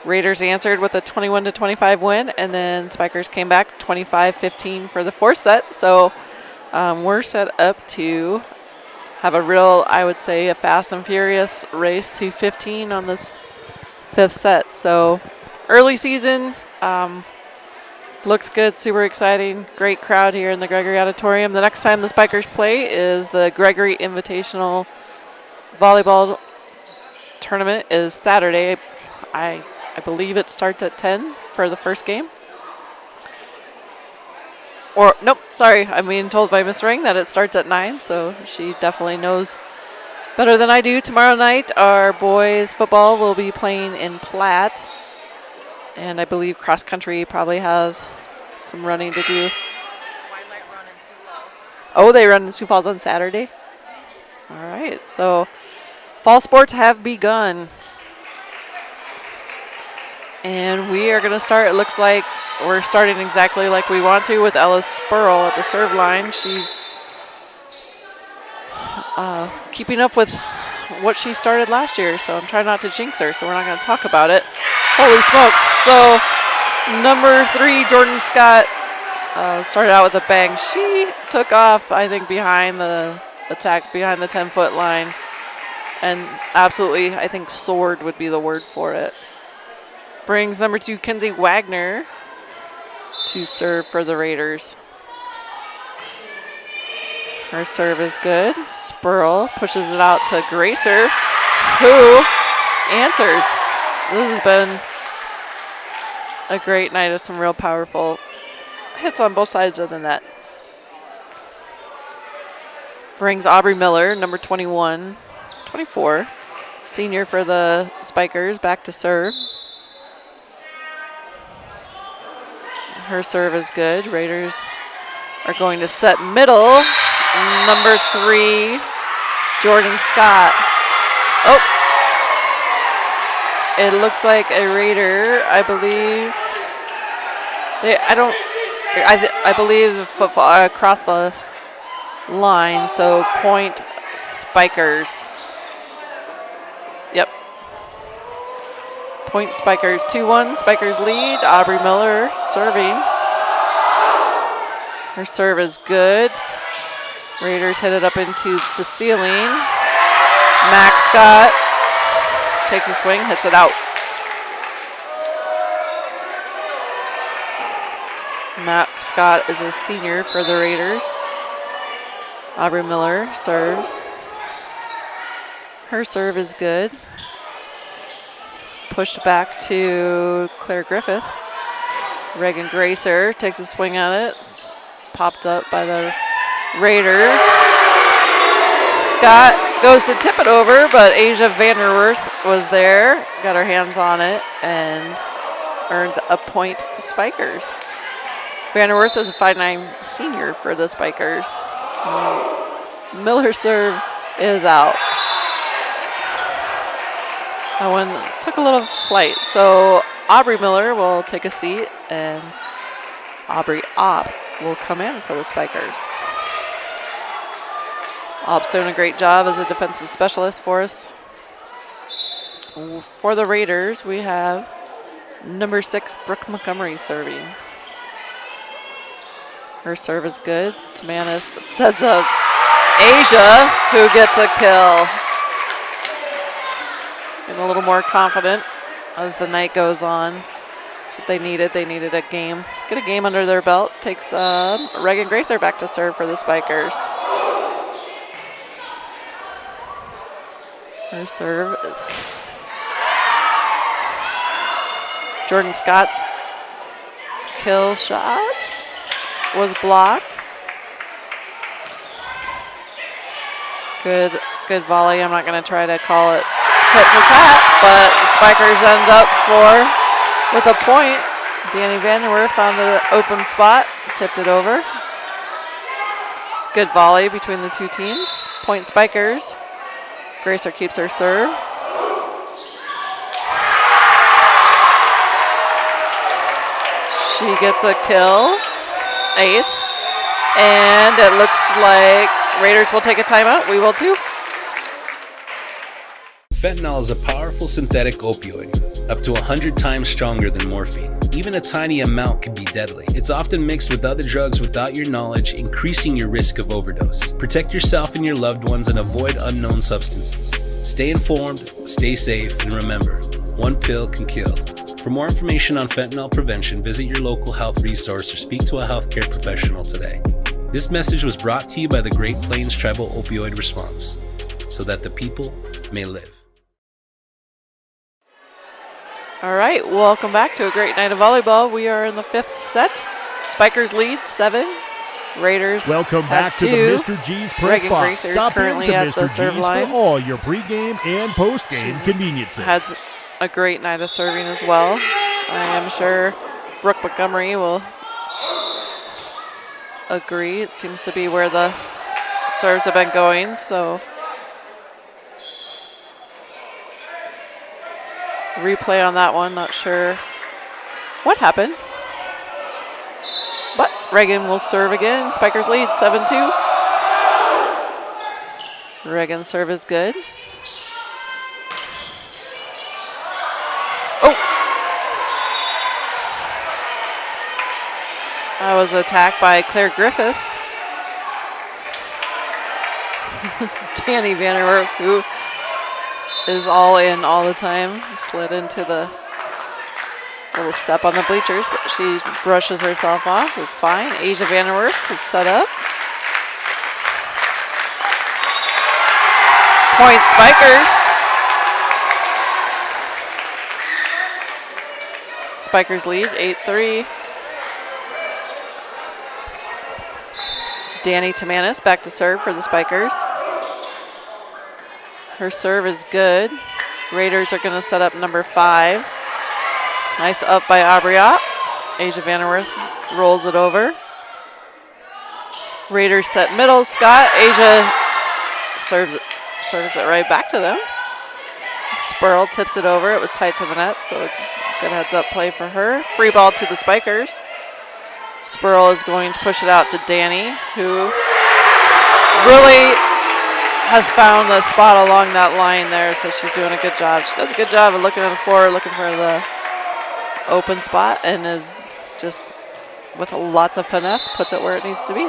Raiders answered with a 21-25 win, and then Spikers came back 25-15 for the fourth set. So we're set up to have a real, I would say, a fast and furious race to 15 on this fifth set. So early season, looks good, super exciting, great crowd here in the Gregory Auditorium. The next time the Spikers play is the Gregory Invitational Volleyball Tournament is Saturday. I believe it starts at 10 for the first game. Or, nope, sorry, I'm being told by Miss Ring that it starts at 9, so she definitely knows better than I do. Tomorrow night, our boys football will be playing in Platte, and I believe cross country probably has some running to do. Oh, they run in Sioux Falls on Saturday? All right, so fall sports have begun. And we are going to start, it looks like we're starting exactly like we want to with Ella Spurl at the serve line. She's keeping up with what she started last year, so I'm trying not to jinx her, so we're not going to talk about it. Holy smokes. So number 3, Jordan Scott, started out with a bang. She took off, I think, behind the attack, behind the 10-foot line, and absolutely, I think soared would be the word for it. Brings number 2, Kenzie Wagner, to serve for the Raiders. Her serve is good. Spurl pushes it out to Gracer, who answers. This has been a great night of some real powerful hits on both sides of the net. Brings Aubrey Miller, number 24, senior for the Spikers, back to serve. Her serve is good. Raiders are going to set middle. Number 3, Jordan Scott. Oh, it looks like a Raider, I believe. I believe the football across the line, so point Spikers. Yep. Point Spikers 2-1. Spikers lead. Aubrey Miller serving. Her serve is good. Raiders hit it up into the ceiling. Max Scott takes a swing, hits it out. Max Scott is a senior for the Raiders. Aubrey Miller served. Her serve is good. Pushed back to Claire Griffith. Reagan Gracer takes a swing at it. It's popped up by the Raiders. Scott goes to tip it over, but Asia Vanderwerth was there, got her hands on it, and earned a point Spikers. Vanderwerth is a 5'9" senior for the Spikers. Miller's serve is out. That one took a little flight, so Aubrey Miller will take a seat, and Aubrey Opp will come in for the Spikers. Opp's doing a great job as a defensive specialist for us. For the Raiders, we have number 6, Brooke Montgomery serving. Her serve is good. Tamanis sets up Asia, who gets a kill. Getting a little more confident as the night goes on. That's what they needed. They needed a game. Get a game under their belt. Takes Reagan Gracer back to serve for the Spikers. Her serve is Jordan Scott's kill shot was blocked. Good volley. I'm not going to try to call it tit for tat, but the Spikers end up with a point. Danny Vanderwerf found an open spot, tipped it over. Good volley between the two teams. Point Spikers. Gracer keeps her serve. She gets a kill. Ace. And it looks like Raiders will take a timeout. We will too. Fentanyl is a powerful synthetic opioid, up to 100 times stronger than morphine. Even a tiny amount can be deadly. It's often mixed with other drugs without your knowledge, increasing your risk of overdose. Protect yourself and your loved ones and avoid unknown substances. Stay informed, stay safe, and remember, one pill can kill. For more information on fentanyl prevention, visit your local health resource or speak to a healthcare professional today. This message was brought to you by the Great Plains Tribal Opioid Response, so that the people may live. All right, welcome back to a great night of volleyball. We are in the 5th set. Spikers lead 7. Raiders welcome back to the Mr. G's press Reagan box. Gracer Stop currently in to at Mr. the serve G's line. for all your pregame and postgame conveniences. Has a great night of serving as well. I am sure Brooke Montgomery will agree. It seems to be where the serves have been going, so replay on that one, not sure what happened. But Reagan will serve again. Spikers lead 7-2. Reagan's serve is good. Oh! That was attacked by Claire Griffith. Danny Vanderwerf, who is all in all the time, slid into the little step on the bleachers, but she brushes herself off. It's fine. Asia Vanderwerf is set up. Point Spikers. Spikers lead 8-3. Danny Tamanis back to serve for the Spikers. Her serve is good. Raiders are going to set up number 5. Nice up by Aubrey Opp. Asia Vanderwerf rolls it over. Raiders set middle. Scott. Asia serves it right back to them. Spurl tips it over. It was tight to the net, so good heads-up play for her. Free ball to the Spikers. Spurl is going to push it out to Danny, who really has found the spot along that line there, so she's doing a good job. She does a good job of looking at the floor, looking for the open spot, and is just, with lots of finesse, puts it where it needs to be.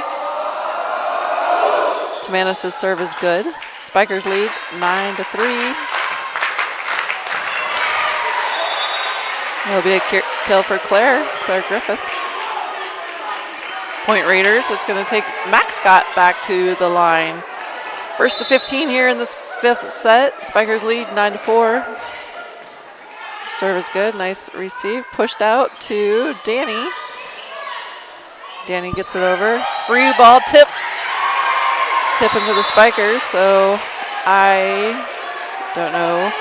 Tamanis' serve is good. Spikers lead 9-3. That'll be a kill for Claire Griffith. Point Raiders. It's going to take Max Scott back to the line. First to 15 here in this 5th set. Spikers lead 9-4. Serve is good. Nice receive. Pushed out to Danny. Danny gets it over. Free ball tip. Tip into the Spikers. So I don't know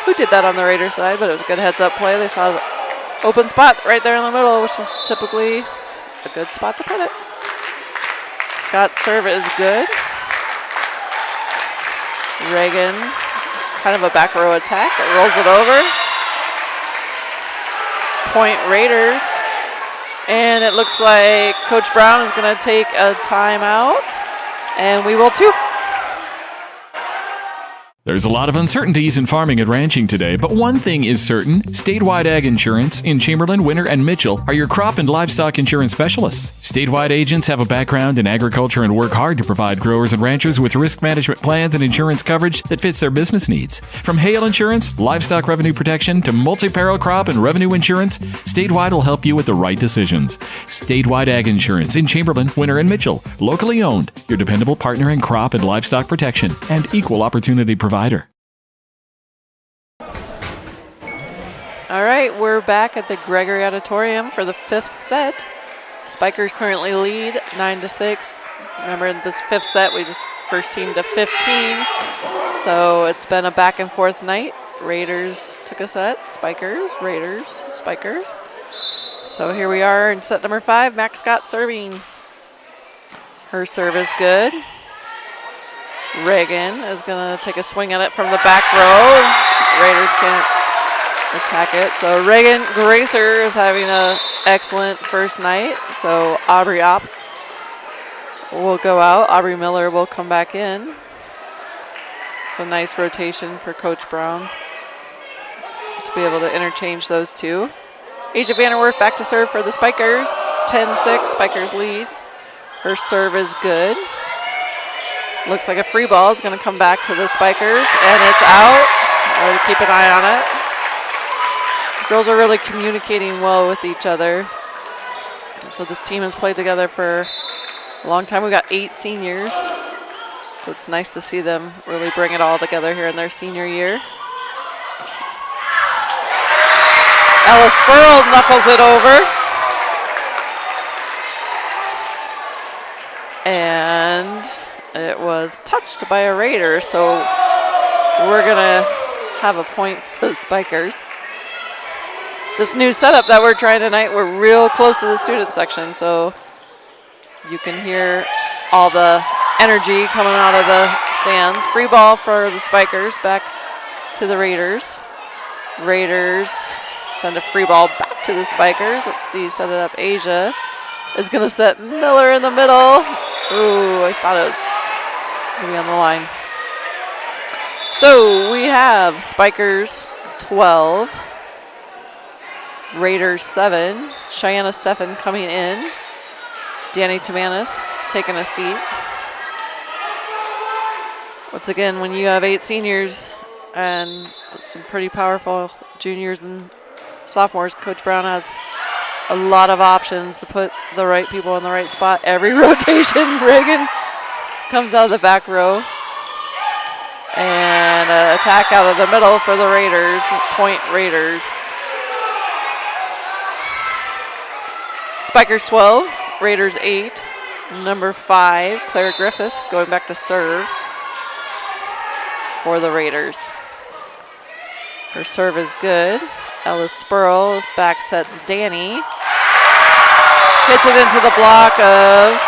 who did that on the Raiders side, but it was a good heads-up play. They saw the open spot right there in the middle, which is typically a good spot to put it. Scott's serve is good. Reagan, kind of a back row attack. It rolls it over. Point Raiders. And it looks like Coach Brown is going to take a timeout. And we will too. There's a lot of uncertainties in farming and ranching today, but one thing is certain. Statewide Ag Insurance in Chamberlain, Winter, and Mitchell are your crop and livestock insurance specialists. Statewide agents have a background in agriculture and work hard to provide growers and ranchers with risk management plans and insurance coverage that fits their business needs. From hail insurance, livestock revenue protection, to multi-peril crop and revenue insurance, Statewide will help you with the right decisions. Statewide Ag Insurance in Chamberlain, Winter, and Mitchell. Locally owned, your dependable partner in crop and livestock protection and equal opportunity provider. All right, we're back at the Gregory Auditorium for the 5th set. Spikers currently lead 9-6. Remember, in this 5th set, we just first team to 15. So it's been a back and forth night. Raiders took a set. Spikers, Raiders, Spikers. So here we are in set number 5. Max Scott serving. Her serve is good. Reagan is going to take a swing at it from the back row. Raiders can't attack it. So Reagan Gracer is having an excellent first night. So Aubrey Opp will go out. Aubrey Miller will come back in. It's a nice rotation for Coach Brown to be able to interchange those two. Asia Vanderwerf back to serve for the Spikers. 10-6, Spikers lead. Her serve is good. Looks like a free ball is going to come back to the Spikers, and it's out. I'll keep an eye on it. Girls are really communicating well with each other. So this team has played together for a long time. We've got 8 seniors. So it's nice to see them really bring it all together here in their senior year. Ella Spurl knuckles it over. And it was touched by a Raider, so we're going to have a point for the Spikers. This new setup that we're trying tonight, we're real close to the student section, so you can hear all the energy coming out of the stands. Free ball for the Spikers, back to the Raiders. Raiders send a free ball back to the Spikers. Let's see, set it up. Asia is going to set Miller in the middle. Ooh, I thought it was going to be on the line. So we have Spikers 12, Raiders 7. Cheyenne Steffen coming in. Danny Tamanis taking a seat. Once again, when you have 8 seniors and some pretty powerful juniors and sophomores, Coach Brown has a lot of options to put the right people in the right spot. Every rotation, Reagan comes out of the back row. And an attack out of the middle for the Raiders, Point Raiders. Spikers 12, Raiders 8. Number 5, Claire Griffith going back to serve for the Raiders. Her serve is good. Ellis Spurl back sets Danny. Hits it into the block of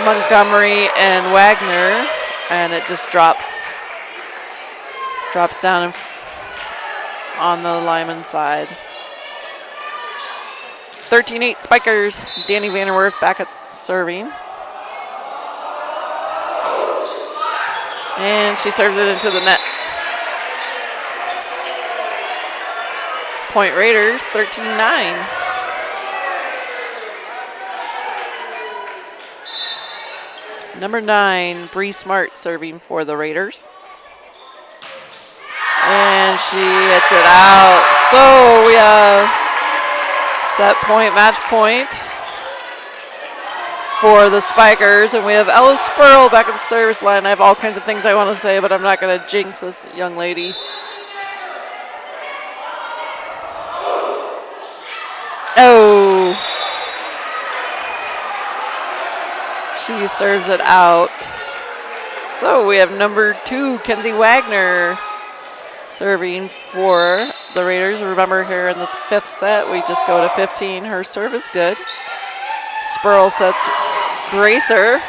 Montgomery and Wagner, and it just drops down on the Lyman side. 13-8 Spikers. Danny Vanderwerf back at serving. And she serves it into the net. Point Raiders, 13-9. Number 9, Bree Smart serving for the Raiders. And she hits it out. So we have set point, match point. for the Spikers, and we have Ella Spurl back at the service line. I have all kinds of things I want to say, but I'm not going to jinx this young lady. Oh. She serves it out. So we have number 2, Kenzie Wagner, serving for the Raiders. Remember, here in this 5th set, we just go to 15. Her serve is good. Spurl sets Gracer.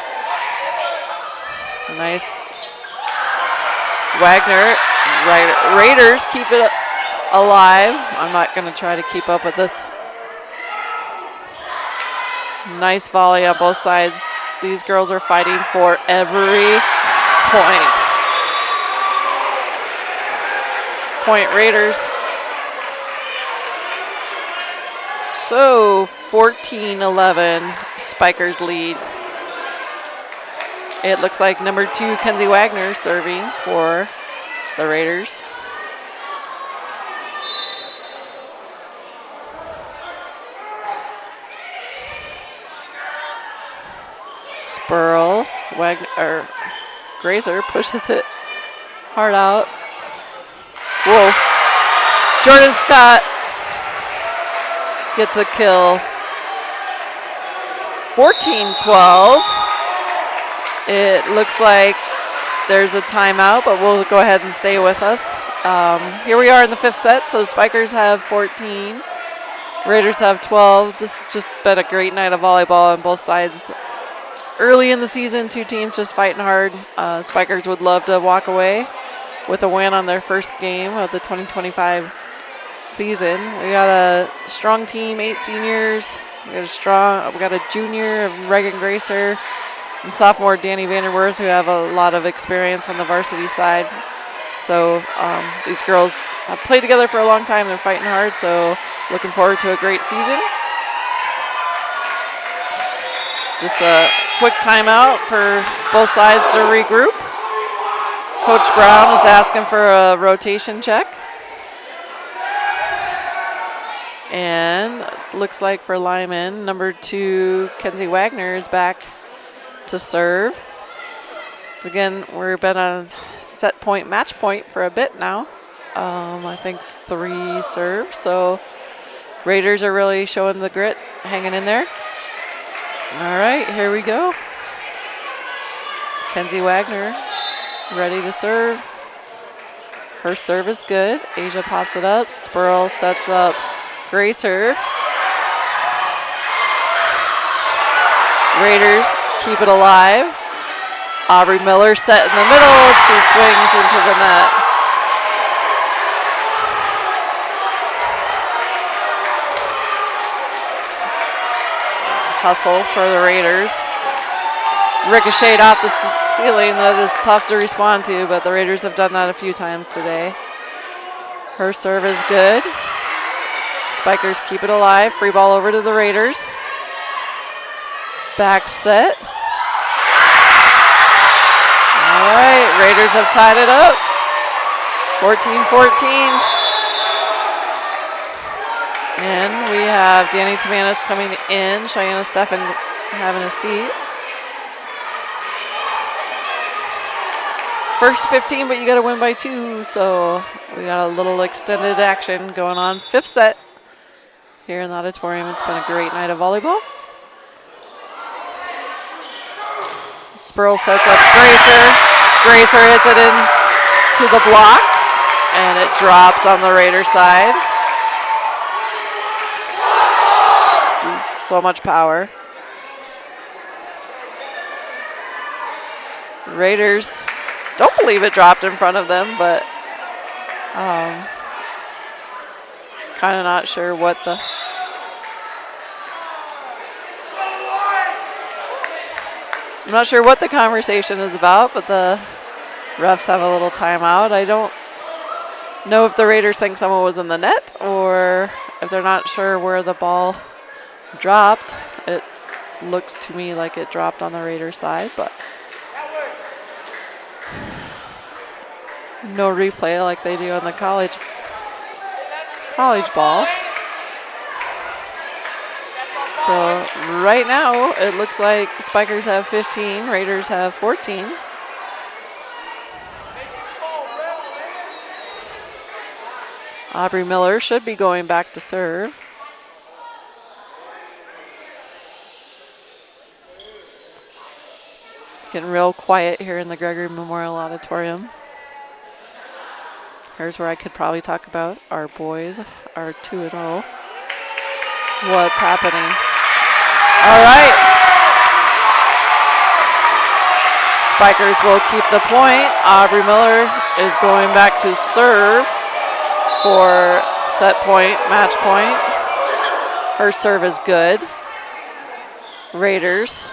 Nice. Wagner. Raiders keep it alive. I'm not going to try to keep up with this. Nice volley on both sides. These girls are fighting for every point. Point Raiders. So 14-11, Spikers lead. It looks like number 2, Kenzie Wagner, serving for the Raiders. Spurl, Wagner, Grazer pushes it hard out. Whoa. Jordan Scott gets a kill. 14-12. It looks like there's a timeout, but we'll go ahead and stay with us. Here we are in the 5th set, so Spikers have 14. Raiders have 12. This has just been a great night of volleyball on both sides. Early in the season, 2 teams just fighting hard. Spikers would love to walk away with a win on their first game of the 2025 season. We got a strong team, 8 seniors. We got a junior, Reagan Gracer, and sophomore Danny Vanderwerth, who have a lot of experience on the varsity side. So these girls have played together for a long time. They're fighting hard, so looking forward to a great season. Just a quick timeout for both sides to regroup. Coach Brown is asking for a rotation check. And looks like for Lyman, number 2, Kenzie Wagner, is back to serve. Again, we've been on set point, match point for a bit now. I think 3 serves. So Raiders are really showing the grit, hanging in there. All right, here we go. Kenzie Wagner ready to serve. Her serve is good. Asia pops it up. Spurl sets up Gracer. Raiders keep it alive. Aubrey Miller set in the middle. She swings into the net. Hustle for the Raiders. Ricocheted off the ceiling. That is tough to respond to, but the Raiders have done that a few times today. Her serve is good. Spikers keep it alive. Free ball over to the Raiders. Back set. All right, Raiders have tied it up. 14-14. And we have Danny Tamanis coming in. Cheyenne Steffen having a seat. First 15, but you got to win by 2. So we got a little extended action going on. 5th set here in the auditorium. It's been a great night of volleyball. Spurl sets up Gracer. Gracer hits it in to the block, and it drops on the Raider side. So much power. Raiders don't believe it dropped in front of them, but kind of not sure what the... I'm not sure what the conversation is about, but the refs have a little timeout. I don't know if the Raiders think someone was in the net or if they're not sure where the ball dropped. It looks to me like it dropped on the Raiders side, but no replay like they do on the college ball. So right now, it looks like Spikers have 15, Raiders have 14. Aubrey Miller should be going back to serve. It's getting real quiet here in the Gregory Memorial Auditorium. Here's where I could probably talk about our boys are 2-0. What's happening? All right. Spikers will keep the point. Aubrey Miller is going back to serve for set point, match point. Her serve is good. Raiders.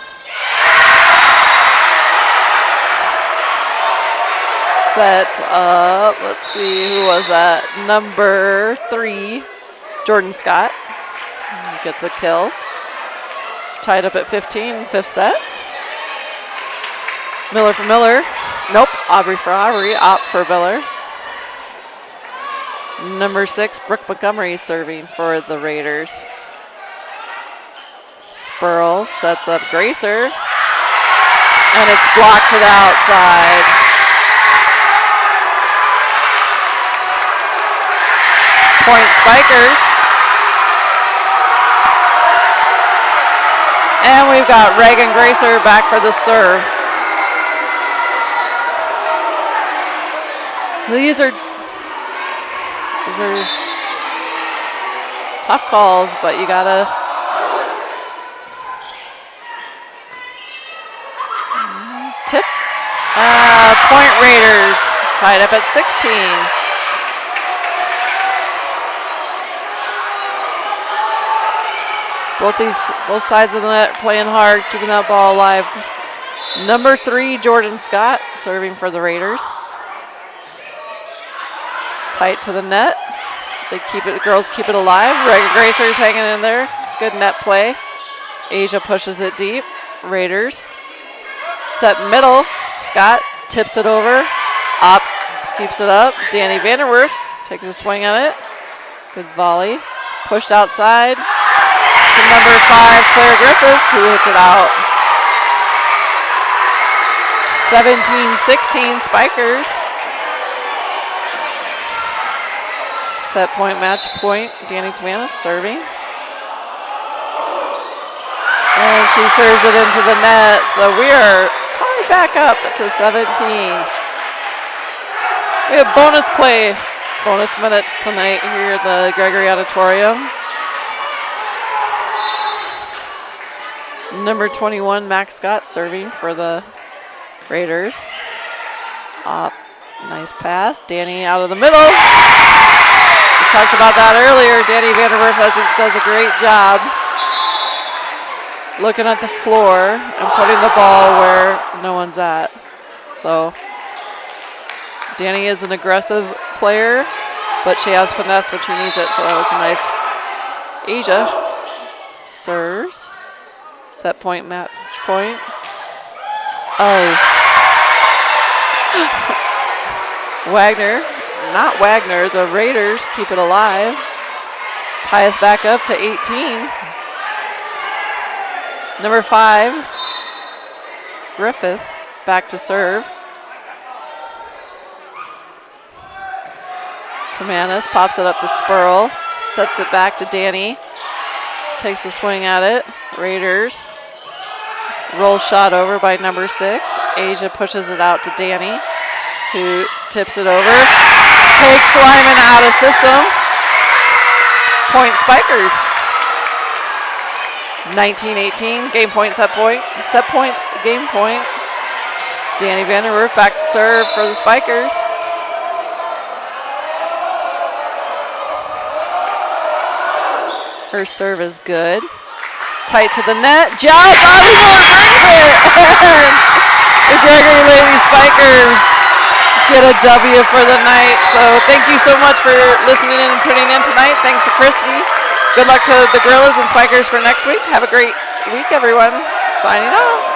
Set up, let's see, who was that? Number 3, Jordan Scott. Gets a kill. Tied up at 15, fifth set. Miller for Miller. Nope, Aubrey for Aubrey, opt for Miller. Number 6, Brooke Montgomery serving for the Raiders. Spurl sets up Gracer. And it's blocked to the outside. Point Spikers. And we've got Reagan Gracer back for the serve. These are tough calls, but you gotta tip. Point Raiders tied up at 16. Both sides of the net playing hard, keeping that ball alive. Number 3, Jordan Scott, serving for the Raiders. Tight to the net. The girls keep it alive. Reagan Gracer's hanging in there. Good net play. Asia pushes it deep. Raiders. Set middle. Scott tips it over. Op keeps it up. Danny Vanderwerf takes a swing at it. Good volley. Pushed outside. To number 5, Claire Griffiths, who hits it out. 17-16 Spikers. Set point, match point. Danny Tamanis serving. And she serves it into the net. So we are tied back up to 17. We have bonus play, bonus minutes tonight here at the Gregory Auditorium. Number 21, Max Scott, serving for the Raiders. Nice pass. Danny out of the middle. We talked about that earlier. Danny Vanderwerf does a great job looking at the floor and putting the ball where no one's at. So Danny is an aggressive player, but she has finesse when she needs it. So that was a nice. Asia serves. Set point, match point. Oh. Not Wagner. The Raiders keep it alive. Tie us back up to 18. Number 5, Griffith, back to serve. Tamanis pops it up to Spurl. Sets it back to Danny. Takes the swing at it. Raiders. Roll shot over by number 6. Asia pushes it out to Danny, who tips it over. Takes Lyman out of system. Point Spikers. 19-18. Game point, set point. Set point, game point. Danny Vanderwerf back to serve for the Spikers. Her serve is good. Tight to the net. Just Aubrey Miller brings it. The Gregory Lady Spikers get a W for the night. So thank you so much for listening in and tuning in tonight. Thanks to Christy. Good luck to the Gorillas and Spikers for next week. Have a great week, everyone. Signing off.